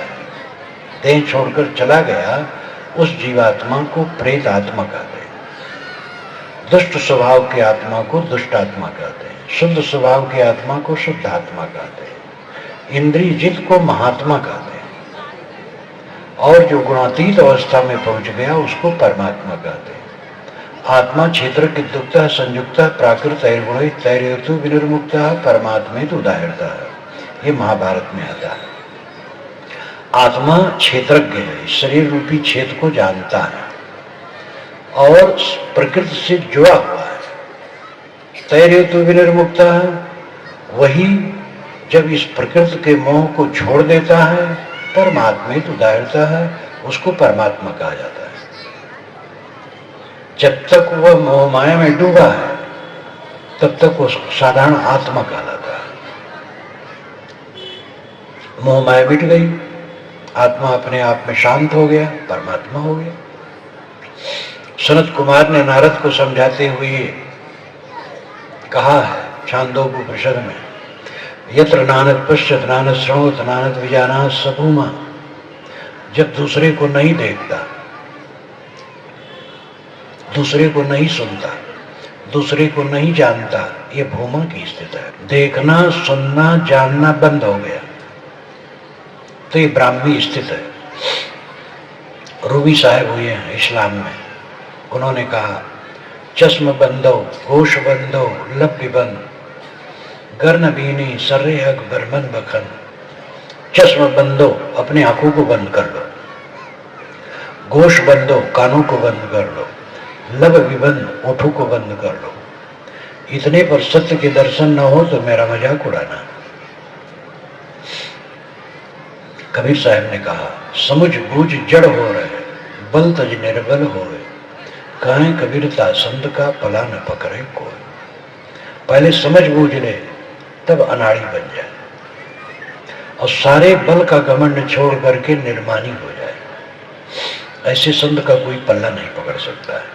देह छोड़कर चला गया, उस जीवात्मा को प्रेत आत्मा कहते हैं। दुष्ट स्वभाव की आत्मा को दुष्ट आत्मा कहते हैं, शुद्ध स्वभाव की आत्मा को शुद्ध आत्मा कहते हैं, इंद्रिय जित को महात्मा कहते हैं, और जो गुणातीत अवस्था में पहुंच गया उसको परमात्मा कहते हैं। आत्मा क्षेत्र की दुक्ता संयुक्त प्राकृत तैर्गुण तैरेतु विनिर्मुक्त परमात्मे तो उदाहरता है। ये महाभारत में आता है। आत्मा क्षेत्रज्ञ है, शरीर रूपी क्षेत्र को जानता है और प्रकृति से जुड़ा हुआ है। तैरेतु विनिर्मुक्त है, वही जब इस प्रकृति के मोह को छोड़ देता है, परमात्मे तो उदाहरता है, उसको परमात्मा कहा जाता है। जब तक वह मोह माया में डूबा है तब तक वो साधारण आत्मा कहलाता है। मोह माया मिट गई, आत्मा अपने आप में शांत हो गया, परमात्मा हो गया। सनत कुमार ने नारद को समझाते हुए कहा है छांदोग्य उपनिषद में, यत्र नानद पश्यत नानद श्रवत नानद विजानात सबूमा। जब दूसरे को नहीं देखता, दूसरे को नहीं सुनता, दूसरे को नहीं जानता, ये भूमा की स्थिति है। देखना, सुनना, जानना बंद हो गया तो ये ब्राह्मी स्थिति है। रूबी साहब हुए हैं इस्लाम में, उन्होंने कहा चश्म बंदो, होश बंदो, लब्य बंद, गर्न बीनी सर्रे अकबर मन बखन। चश्म बंदो, अपने आंखों को बंद कर लो, गोश बंदो, कानों को बंद कर लो, लब विबंद, ओठों को बंद कर लो। इतने पर सत्य के दर्शन न हो तो मेरा मजाक उड़ाना। कबीर साहब ने कहा, समुझ बूझ जड़ हो रहे, बल तज निर्बल हो रहे, कहें कबीर तासंद का पला न पकड़े कोई। पहले समझ बूझ ले तब अनाड़ी बन जाए और सारे बल का घमंड छोड़ करके निर्मानी हो जाए। ऐसे संत का कोई पल्ला नहीं पकड़ सकता है।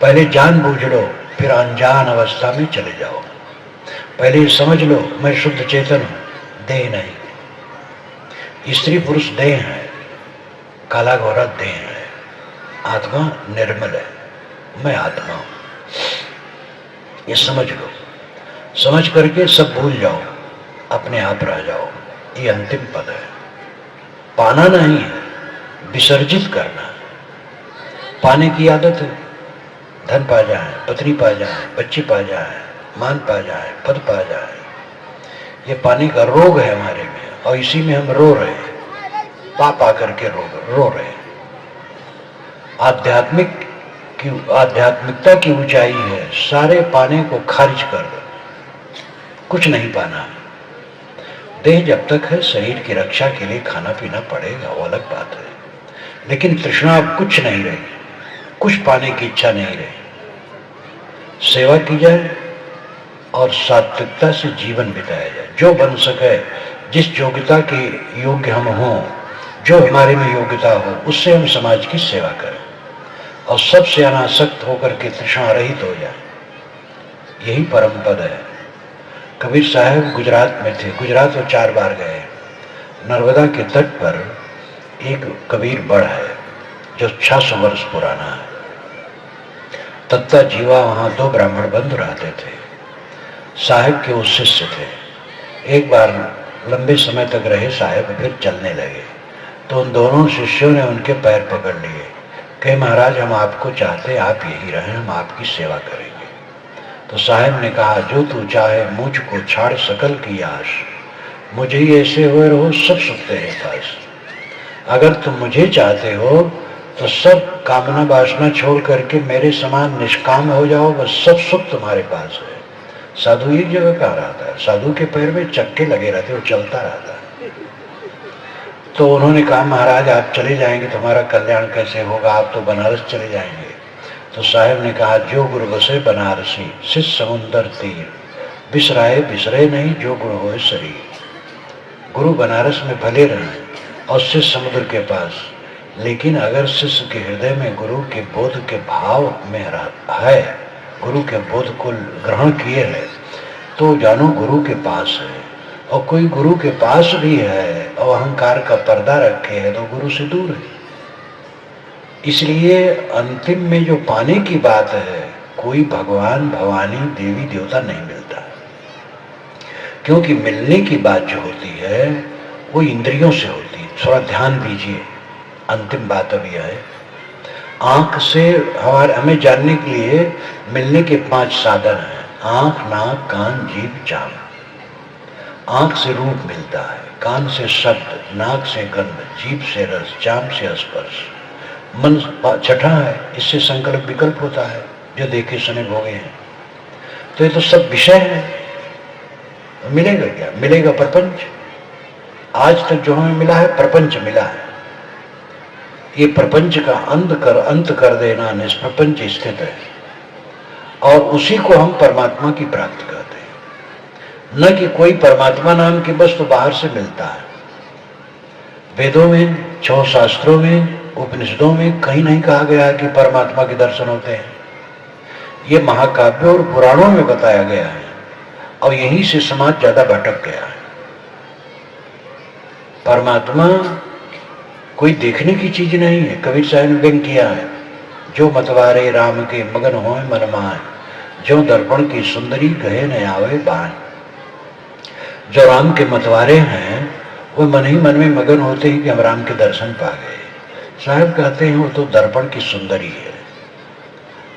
पहले जान बूझ लो फिर अनजान अवस्था में चले जाओ। पहले समझ लो मैं शुद्ध चेतन हूं, देह नहीं। स्त्री पुरुष देह है, काला गोरा देह है, आत्मा निर्मल है, मैं आत्मा हूं। ये समझ लो। समझ करके सब भूल जाओ, अपने आप रह जाओ। ये अंतिम पद है। पाना नहीं है, विसर्जित करना। पाने की आदत है, धन पा जाए, पत्नी पा जाए, बच्ची पा जाए, मान पा जाए, पद पा जाए। ये पाने का रोग है हमारे में और इसी में हम रो रहे हैं। पाप आकर के रो रहे हैं। आध्यात्मिकता की ऊंचाई है सारे पाने को खारिज कर दो, कुछ नहीं पाना। देह जब तक है शरीर की रक्षा के लिए खाना पीना पड़ेगा, वो अलग बात है। लेकिन तृष्णा अब कुछ नहीं रही, कुछ पाने की इच्छा नहीं रही। सेवा की जाए और सात्विकता से जीवन बिताया जाए। जो बन सके, जिस योग्यता के योग्य हम हों, जो हमारे में योग्यता हो, उससे हम समाज की सेवा करें और सबसे अनासक्त होकर के तृष्णा रहित हो जाए। यही परम पद है। कबीर साहब गुजरात में थे। गुजरात वो 4 बार गए। नर्मदा के तट पर एक कबीर बड़ है जो 600 वर्ष पुराना है। तत्ता जीवा वहां 2 ब्राह्मण बंधु रहते थे। साहब के वो शिष्य थे। एक बार लंबे समय तक रहे साहब, फिर चलने लगे तो उन दोनों शिष्यों ने उनके पैर पकड़ लिए। कहे महाराज हम आपको चाहते, आप यही रहें, हम आपकी सेवा करेंगे। तो साहब ने कहा जो तू चाहे मुझको छाड़ सकल की आश, मुझे ही ऐसे हुए रहो सब सुख तेरे पास। अगर तुम मुझे चाहते हो तो सब कामना वासना छोड़ करके मेरे समान निष्काम हो जाओ, बस सब सुख तुम्हारे पास है। साधु एक जगह कहाँ रहता है? साधु के पैर में चक्के लगे रहते, वो चलता रहता है। तो उन्होंने कहा महाराज आप चले जाएंगे तो हमारा कल्याण कैसे होगा, आप तो बनारस चले जाएंगे। तो साहब ने कहा जो गुरु बसे बनारसी, शिष्य समुंदर तीर, बिसराए बिसरे नहीं जो गुण होए शरीर। गुरु बनारस में भले रहें और शिष्य समुद्र के पास, लेकिन अगर शिष्य के हृदय में गुरु के बोध के भाव में है, गुरु के बोध को ग्रहण किए है, तो जानो गुरु के पास है। और कोई गुरु के पास भी है और अहंकार का पर्दा रखे है तो गुरु से दूर है। इसलिए अंतिम में जो पाने की बात है, कोई भगवान भवानी देवी देवता नहीं मिलता, क्योंकि मिलने की बात जो होती है वो इंद्रियों से होती है। थोड़ा ध्यान दीजिए, अंतिम बात अभी है। आंख से हमें जानने के लिए मिलने के 5 साधन हैं। आंख, नाक, कान, जीभ, चाम। आंख से रूप मिलता है, कान से शब्द, नाक से गंध, जीभ से रस, चाम से स्पर्श। मन छठा है, इससे संकल्प विकल्प होता है जो देखे सुने भोगे हैं। तो ये तो सब विषय है। मिलेगा क्या? मिलेगा प्रपंच। आज तक जो हमें मिला है प्रपंच मिला है। ये प्रपंच का अंत कर देना निष्प्रपंच स्थित है और उसी को हम परमात्मा की प्राप्ति कहते हैं। न कि कोई परमात्मा नाम की वस्तु बाहर से मिलता है। वेदों में, 6 शास्त्रों में, उपनिषदों में कहीं नहीं कहा गया कि परमात्मा के दर्शन होते हैं। ये महाकाव्यों और पुराणों में बताया गया है और यहीं से समाज ज्यादा भटक गया है। परमात्मा कोई देखने की चीज नहीं है। कबीर साहब ने व्यंग किया है, जो मतवारे राम के मगन होए मन माए, जो दर्पण की सुंदरी कहे न आवे बान। जो राम के मतवारे हैं वो मन ही मन में मगन होते हैं कि हम राम के दर्शन पा गए। साहब कहते हैं वो तो दर्पण की सुंदरी है।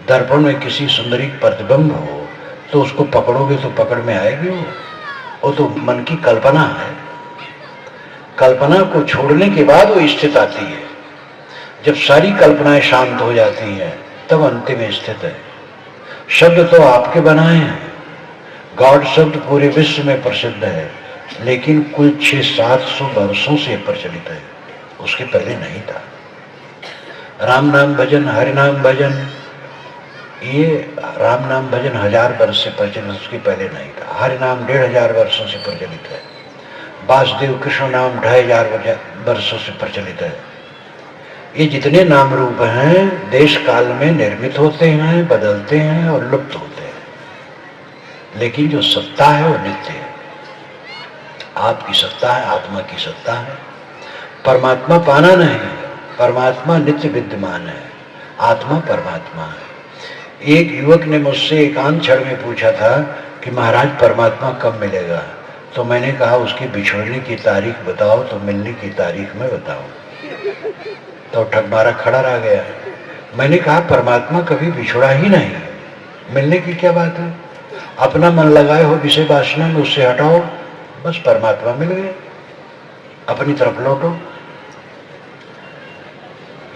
दर्पण में किसी सुंदरी प्रतिबिंब हो तो उसको पकड़ोगे तो पकड़ में आएगी वो तो मन की कल्पना है। कल्पना को छोड़ने के बाद वो स्थित आती है। जब सारी कल्पनाएं शांत हो जाती हैं तब अंतिम स्थित है। शब्द तो आपके बनाए हैं। गॉड शब्द पूरे विश्व में प्रसिद्ध है, लेकिन कुल 600-700 वर्षों से प्रचलित है, उसके पहले नहीं था। राम नाम भजन, हरि नाम भजन, ये राम नाम भजन 1000 वर्ष से प्रचलित, उसके पहले नहीं था। हरि नाम 1500 वर्षों से प्रचलित है। वासुदेव कृष्ण नाम 2500 वर्षों से प्रचलित है। ये जितने नाम रूप हैं देश काल में निर्मित होते हैं, बदलते हैं और लुप्त होते हैं, लेकिन जो सत्ता है वो नित्य है। आपकी सत्ता है, आत्मा की सत्ता है। परमात्मा पाना नहीं है, परमात्मा नित्य विद्यमान है, आत्मा परमात्मा है। एक युवक ने मुझसे एकांत क्षण में पूछा था कि महाराज परमात्मा कब मिलेगा? तो मैंने कहा उसकी बिछोड़ने की तारीख बताओ तो मिलने की तारीख में बताओ। तो ठगमारा खड़ा रह गया। मैंने कहा परमात्मा कभी बिछोड़ा ही नहीं, मिलने की क्या बात है? अपना मन लगाए हो विषय वासना में, उससे हटाओ, बस परमात्मा मिल गए, अपनी तरफ लौटो।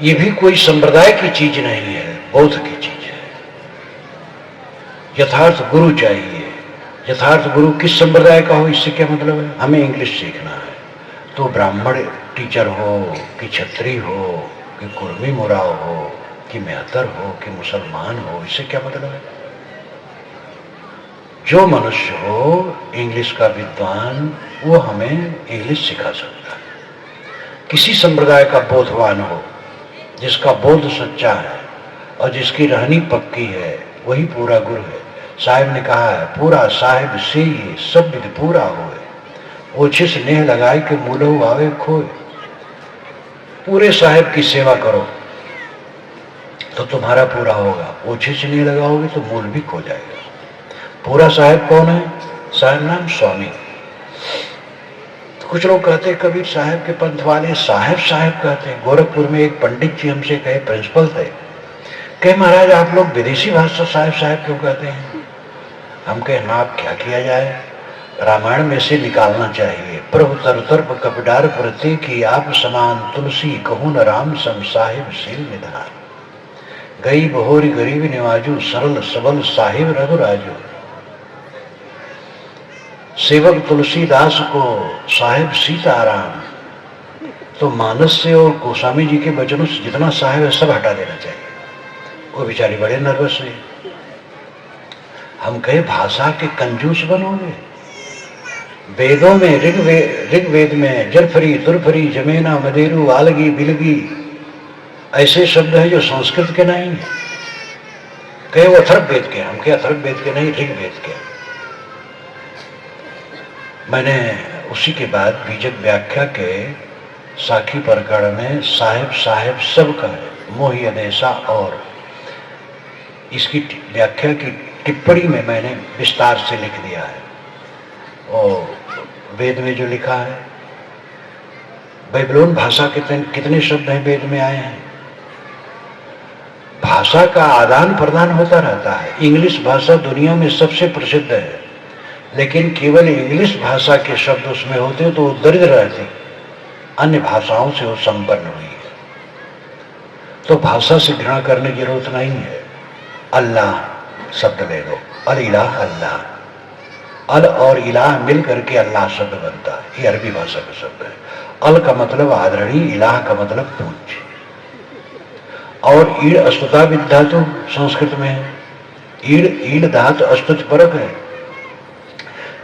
ये भी कोई संप्रदाय की चीज नहीं है, बोध की चीज है। यथार्थ गुरु चाहिए। यथार्थ गुरु किस संप्रदाय का हो इससे क्या मतलब है? हमें इंग्लिश सीखना है तो ब्राह्मण टीचर हो कि क्षत्रिय हो कि कुर्मी मुराव हो कि मेहतर हो कि मुसलमान हो, इससे क्या मतलब है? जो मनुष्य हो इंग्लिश का विद्वान वो हमें इंग्लिश सिखा सकता है। किसी संप्रदाय का बोधवान हो, जिसका बोध सच्चा है और जिसकी रहनी पक्की है, वही पूरा गुरु है। साहिब ने कहा है पूरा साहिब से ही सब विध पूरा होए, ओछे स्नेह लगाए के मूलो आवे खोए। पूरे साहिब की सेवा करो तो तुम्हारा पूरा होगा, ओछे से नहीं लगाओगे तो मूल भी खो जाएगा। पूरा साहिब कौन है? साहिब नाम स्वामी। तो कुछ लोग कहते हैं कबीर साहिब के पंथ वाले साहिब साहिब कहते हैं। गोरखपुर में एक पंडित जी हमसे कहे, प्रिंसिपल थे, कहे महाराज आप लोग विदेशी भाषा साहिब साहिब क्यों कहते हैं? हम कहे ना, आप क्या किया जाए, रामायण में से निकालना चाहिए। प्रभु तरतर्प कपिडार प्रति की आप समान तुलसी कहूं न राम सम साहिब सील निधान। गई बहोरी गरीब निवाजू सरल सबल साहिब रघुराजू। सेवक तुलसीदास को साहिब सीताराम। तो मानस से और गोस्वामी जी के वचनों से जितना साहिब है सब हटा देना चाहिए। वो बेचारी बड़े नर्वस हुई। हम कहे भाषा के कंजूस बनोगे? वेदों में ऋग्वेद में जलफरी तुरफरी जमेना मदेरू आलगी बिलगी ऐसे शब्द हैं जो संस्कृत के नहीं है। कहे वो अथर्ववेद के। हम कहे अथर्ववेद के नहीं, ऋग्वेद के। मैंने उसी के बाद बीजक व्याख्या के साखी प्रकरण में साहिब साहिब सब का है, मोहि अदेशा, और इसकी व्याख्या की टिप्पणी में मैंने विस्तार से लिख दिया है। और वेद में जो लिखा है, बेबीलोन भाषा के कितने शब्द हैं वेद में आए हैं। भाषा का आदान प्रदान होता रहता है। इंग्लिश भाषा दुनिया में सबसे प्रसिद्ध है, लेकिन केवल इंग्लिश भाषा के शब्द उसमें होते तो वो दरिद्र रहती, अन्य भाषाओं से वो संपन्न हुई है। तो भाषा से घृणा करने की जरूरत नहीं है। अल्लाह शब्द ले लो, अल इलाह अल्लाह, अल और इलाह मिल करके अल्लाह शब्द बनता है। ये अरबी भाषा का शब्द है। अल का मतलब आदरणीय, इलाह का मतलब पूज्य। और ईड़ अस्तुता विधातु संस्कृत में है। ईड़ ईड़ धातु अस्तुत परक है।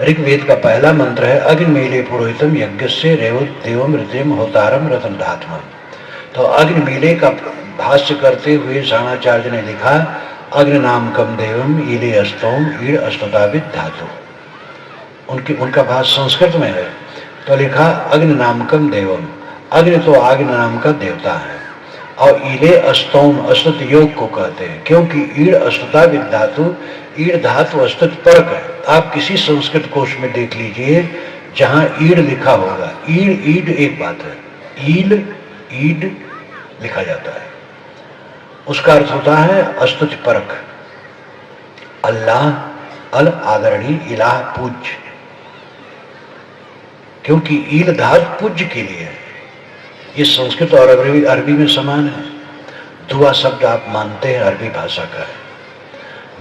ऋग्वेद का पहला मंत्र है अग्निमीले पुरोहितम यज्ञस्य रेवत देवम ऋतम होतारम रतन धात्म। तो अग्निमीले का भाष्य करते हुए शाणाचार्य ने लिखा अग्नि नाम कम देवम ईले अस्तोम ईड़ अस्तुताविद धातु। उनका भाष्य संस्कृत में है। तो लिखा अग्नि नाम कम देवम, अग्नि तो अग्नि नाम का देवता है, और ईले अस्तोम अस्तुत योग को कहते हैं, क्योंकि ईड़ अस्तुता विद धातु, ईड़ धातु अस्तुत परक है। आप किसी संस्कृत कोश में देख लीजिए जहां ईड़ लिखा होगा, ईड़ ईड एक बात है, ईल ईड लिखा जाता है, उसका अर्थ होता है अस्तुत परक। अल्लाह अल आदरणीय, इलाह पूज्य, क्योंकि ईल धातु पूज्य के लिए है। ये संस्कृत और अरबी में समान है। दुआ शब्द आप मानते हैं अरबी भाषा का है।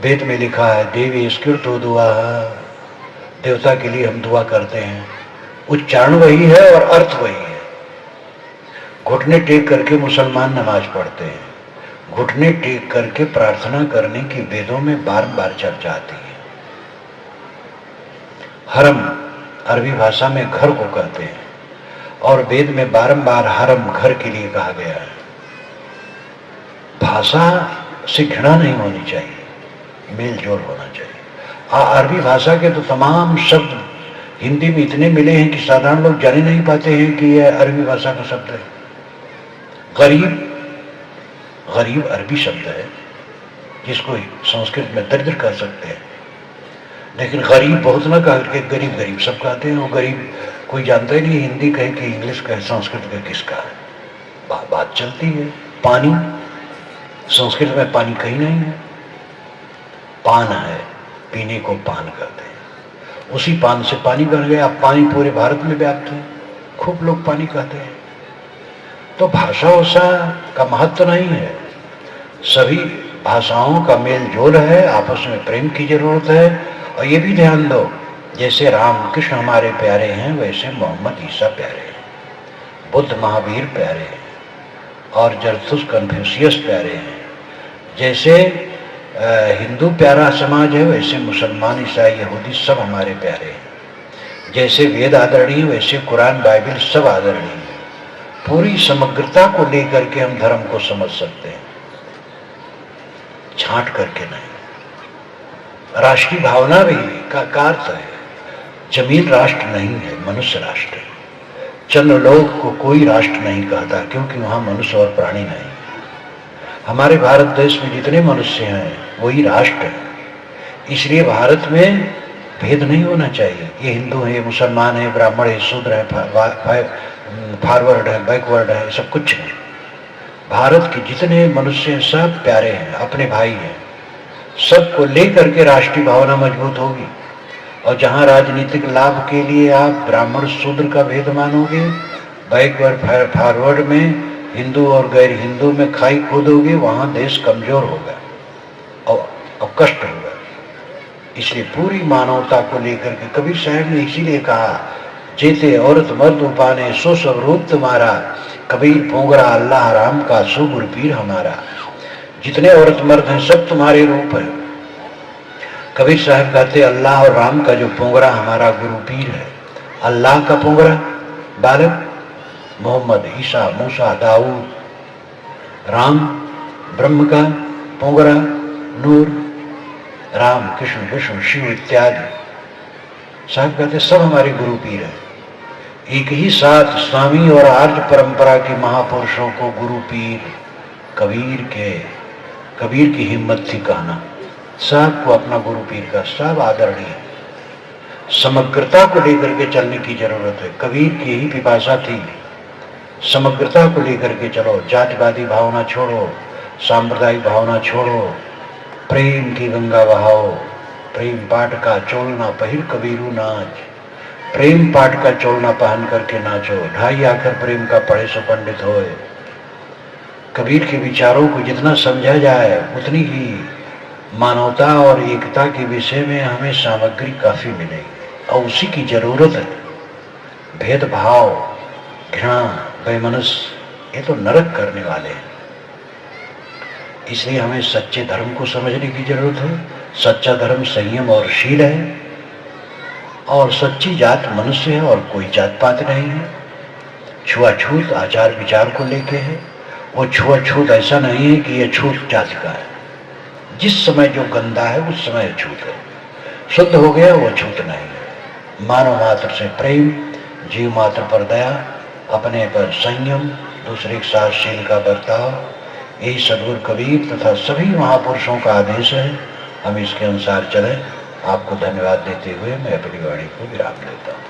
वेद में लिखा है देवी स्कृतो दुआ, देवता के लिए हम दुआ करते हैं। उच्चारण वही है और अर्थ वही है। घुटने टेक करके मुसलमान नमाज पढ़ते हैं, घुटने टेक करके प्रार्थना करने की वेदों में बार बार चर्चा आती है। हरम अरबी भाषा में घर को कहते हैं और वेद में बारंबार हरम घर के लिए कहा गया है। भाषा से घृणा नहीं होनी चाहिए, मेल जोल होना चाहिए। अरबी भाषा के तो तमाम शब्द हिंदी में इतने मिले हैं कि साधारण लोग जान ही नहीं पाते हैं कि यह अरबी भाषा का शब्द है। गरीब, गरीब अरबी शब्द है जिसको संस्कृत में दरिद्र कह सकते हैं, लेकिन गरीब बहुत ना कह के गरीब गरीब सब कहते हैं। वो गरीब कोई जानता ही नहीं, हिंदी कहे कि इंग्लिश कहे, संस्कृत कहे किसका है। बात चलती है। पानी, संस्कृत में पानी कहीं नहीं है, पान है, पीने को पान कहते हैं। उसी पान से पानी बन गया। पानी पूरे भारत में व्याप्त है, खूब लोग पानी कहते हैं। तो भाषा उषा का महत्व नहीं है, सभी भाषाओं का मेल जोल है, आपस में प्रेम की जरूरत है। और ये भी ध्यान दो, जैसे राम कृष्ण हमारे प्यारे हैं वैसे मोहम्मद ईसा प्यारे हैं, बुद्ध महावीर प्यारे हैं और जरथुस कन्फ्यूशियस प्यारे हैं। जैसे हिंदू प्यारा समाज है वैसे मुसलमान ईसाई यहूदी सब हमारे प्यारे हैं। जैसे वेद आदरणीय वैसे कुरान बाइबल सब आदरणीय है। पूरी समग्रता को लेकर के हम धर्म को समझ सकते हैं, छांट करके नहीं। राष्ट्रीय भावना भी का अर्थ है, जमीन राष्ट्र नहीं है, मनुष्य राष्ट्र है। चंद्रलोक को कोई राष्ट्र नहीं कहता क्योंकि वहां मनुष्य और प्राणी नहीं। हमारे भारत देश में जितने मनुष्य हैं वही राष्ट्र है। इसलिए भारत में भेद नहीं होना चाहिए। ये हिंदू है, ये मुसलमान है, ब्राह्मण है, शूद्र है, फॉरवर्ड है, बैकवर्ड है, सब कुछ नहीं। भारत के जितने मनुष्य हैं सब प्यारे हैं, अपने भाई हैं। सबको लेकर के राष्ट्रीय भावना मजबूत होगी। और जहां राजनीतिक लाभ के लिए आप ब्राह्मण शूद्र का भेद मानोगे, बैकवर्ड फॉरवर्ड में हिंदू और गैर हिंदू में खाई खोदोगे, वहां देश कमजोर होगा और कष्ट होगा। इसलिए पूरी मानवता को लेकर के कबीर साहब ने इसीलिए कहा, जेते औरत मर्द उपाने सो सब रूप तुम्हारा, कबीर पोंगरा अल्लाह राम का सो गुरु पीर हमारा। जितने औरत मर्द हैं सब तुम्हारे रूप है। कबीर साहब कहते अल्लाह और राम का जो पोंगरा हमारा गुरु पीर है। अल्लाह का पोंगरा बालक मोहम्मद, ईसा, मूसा, दाऊद, राम ब्रह्म का पोंगरा नूर, राम कृष्ण विष्णु शिव इत्यादि। साहब कहते सब हमारे गुरु पीर है। एक ही साथ स्वामी और आर्य परंपरा के महापुरुषों को गुरु पीर कबीर की हिम्मत थी कहना। सब को अपना गुरु पीर का, सब आदरणीय। समग्रता को लेकर के चलने की जरूरत है। कबीर की यही पिपासा थी, समग्रता को लेकर के चलो। जातिवादी भावना छोड़ो, सांप्रदायिक भावना छोड़ो, प्रेम की गंगा बहाओ। प्रेम पाठ का चोलना पहिर कबीरू नाच, प्रेम पाठ का चोलना पहन करके नाचो। ढाई आखर प्रेम का पढ़े सो पंडित होए। कबीर के विचारों को जितना समझा जाए उतनी ही मानवता और एकता के विषय में हमें सामग्री काफी मिलेगी और उसी की जरूरत है। भेदभाव, घृणा, वैमनस्य ये तो नरक करने वाले हैं। इसलिए हमें सच्चे धर्म को समझने की जरूरत है। सच्चा धर्म संयम और शील है और सच्ची जात मनुष्य है और कोई जात पात नहीं है। छुआछूत आचार विचार को लेके है। वो छुआछूत ऐसा नहीं है कि यह छूत जात का है। जिस समय जो गंदा है उस समय छूत है, शुद्ध हो गया वो छूत नहीं है। मानव मात्र से प्रेम, जीव मात्र पर दया, अपने पर संयम, दूसरे के साथ शील का बर्ताव, यही सद्गुरु कबीर तथा सभी महापुरुषों का आदेश है। हम इसके अनुसार चलें। आपको धन्यवाद देते हुए मैं अपनी वाणी को विराम देता हूँ।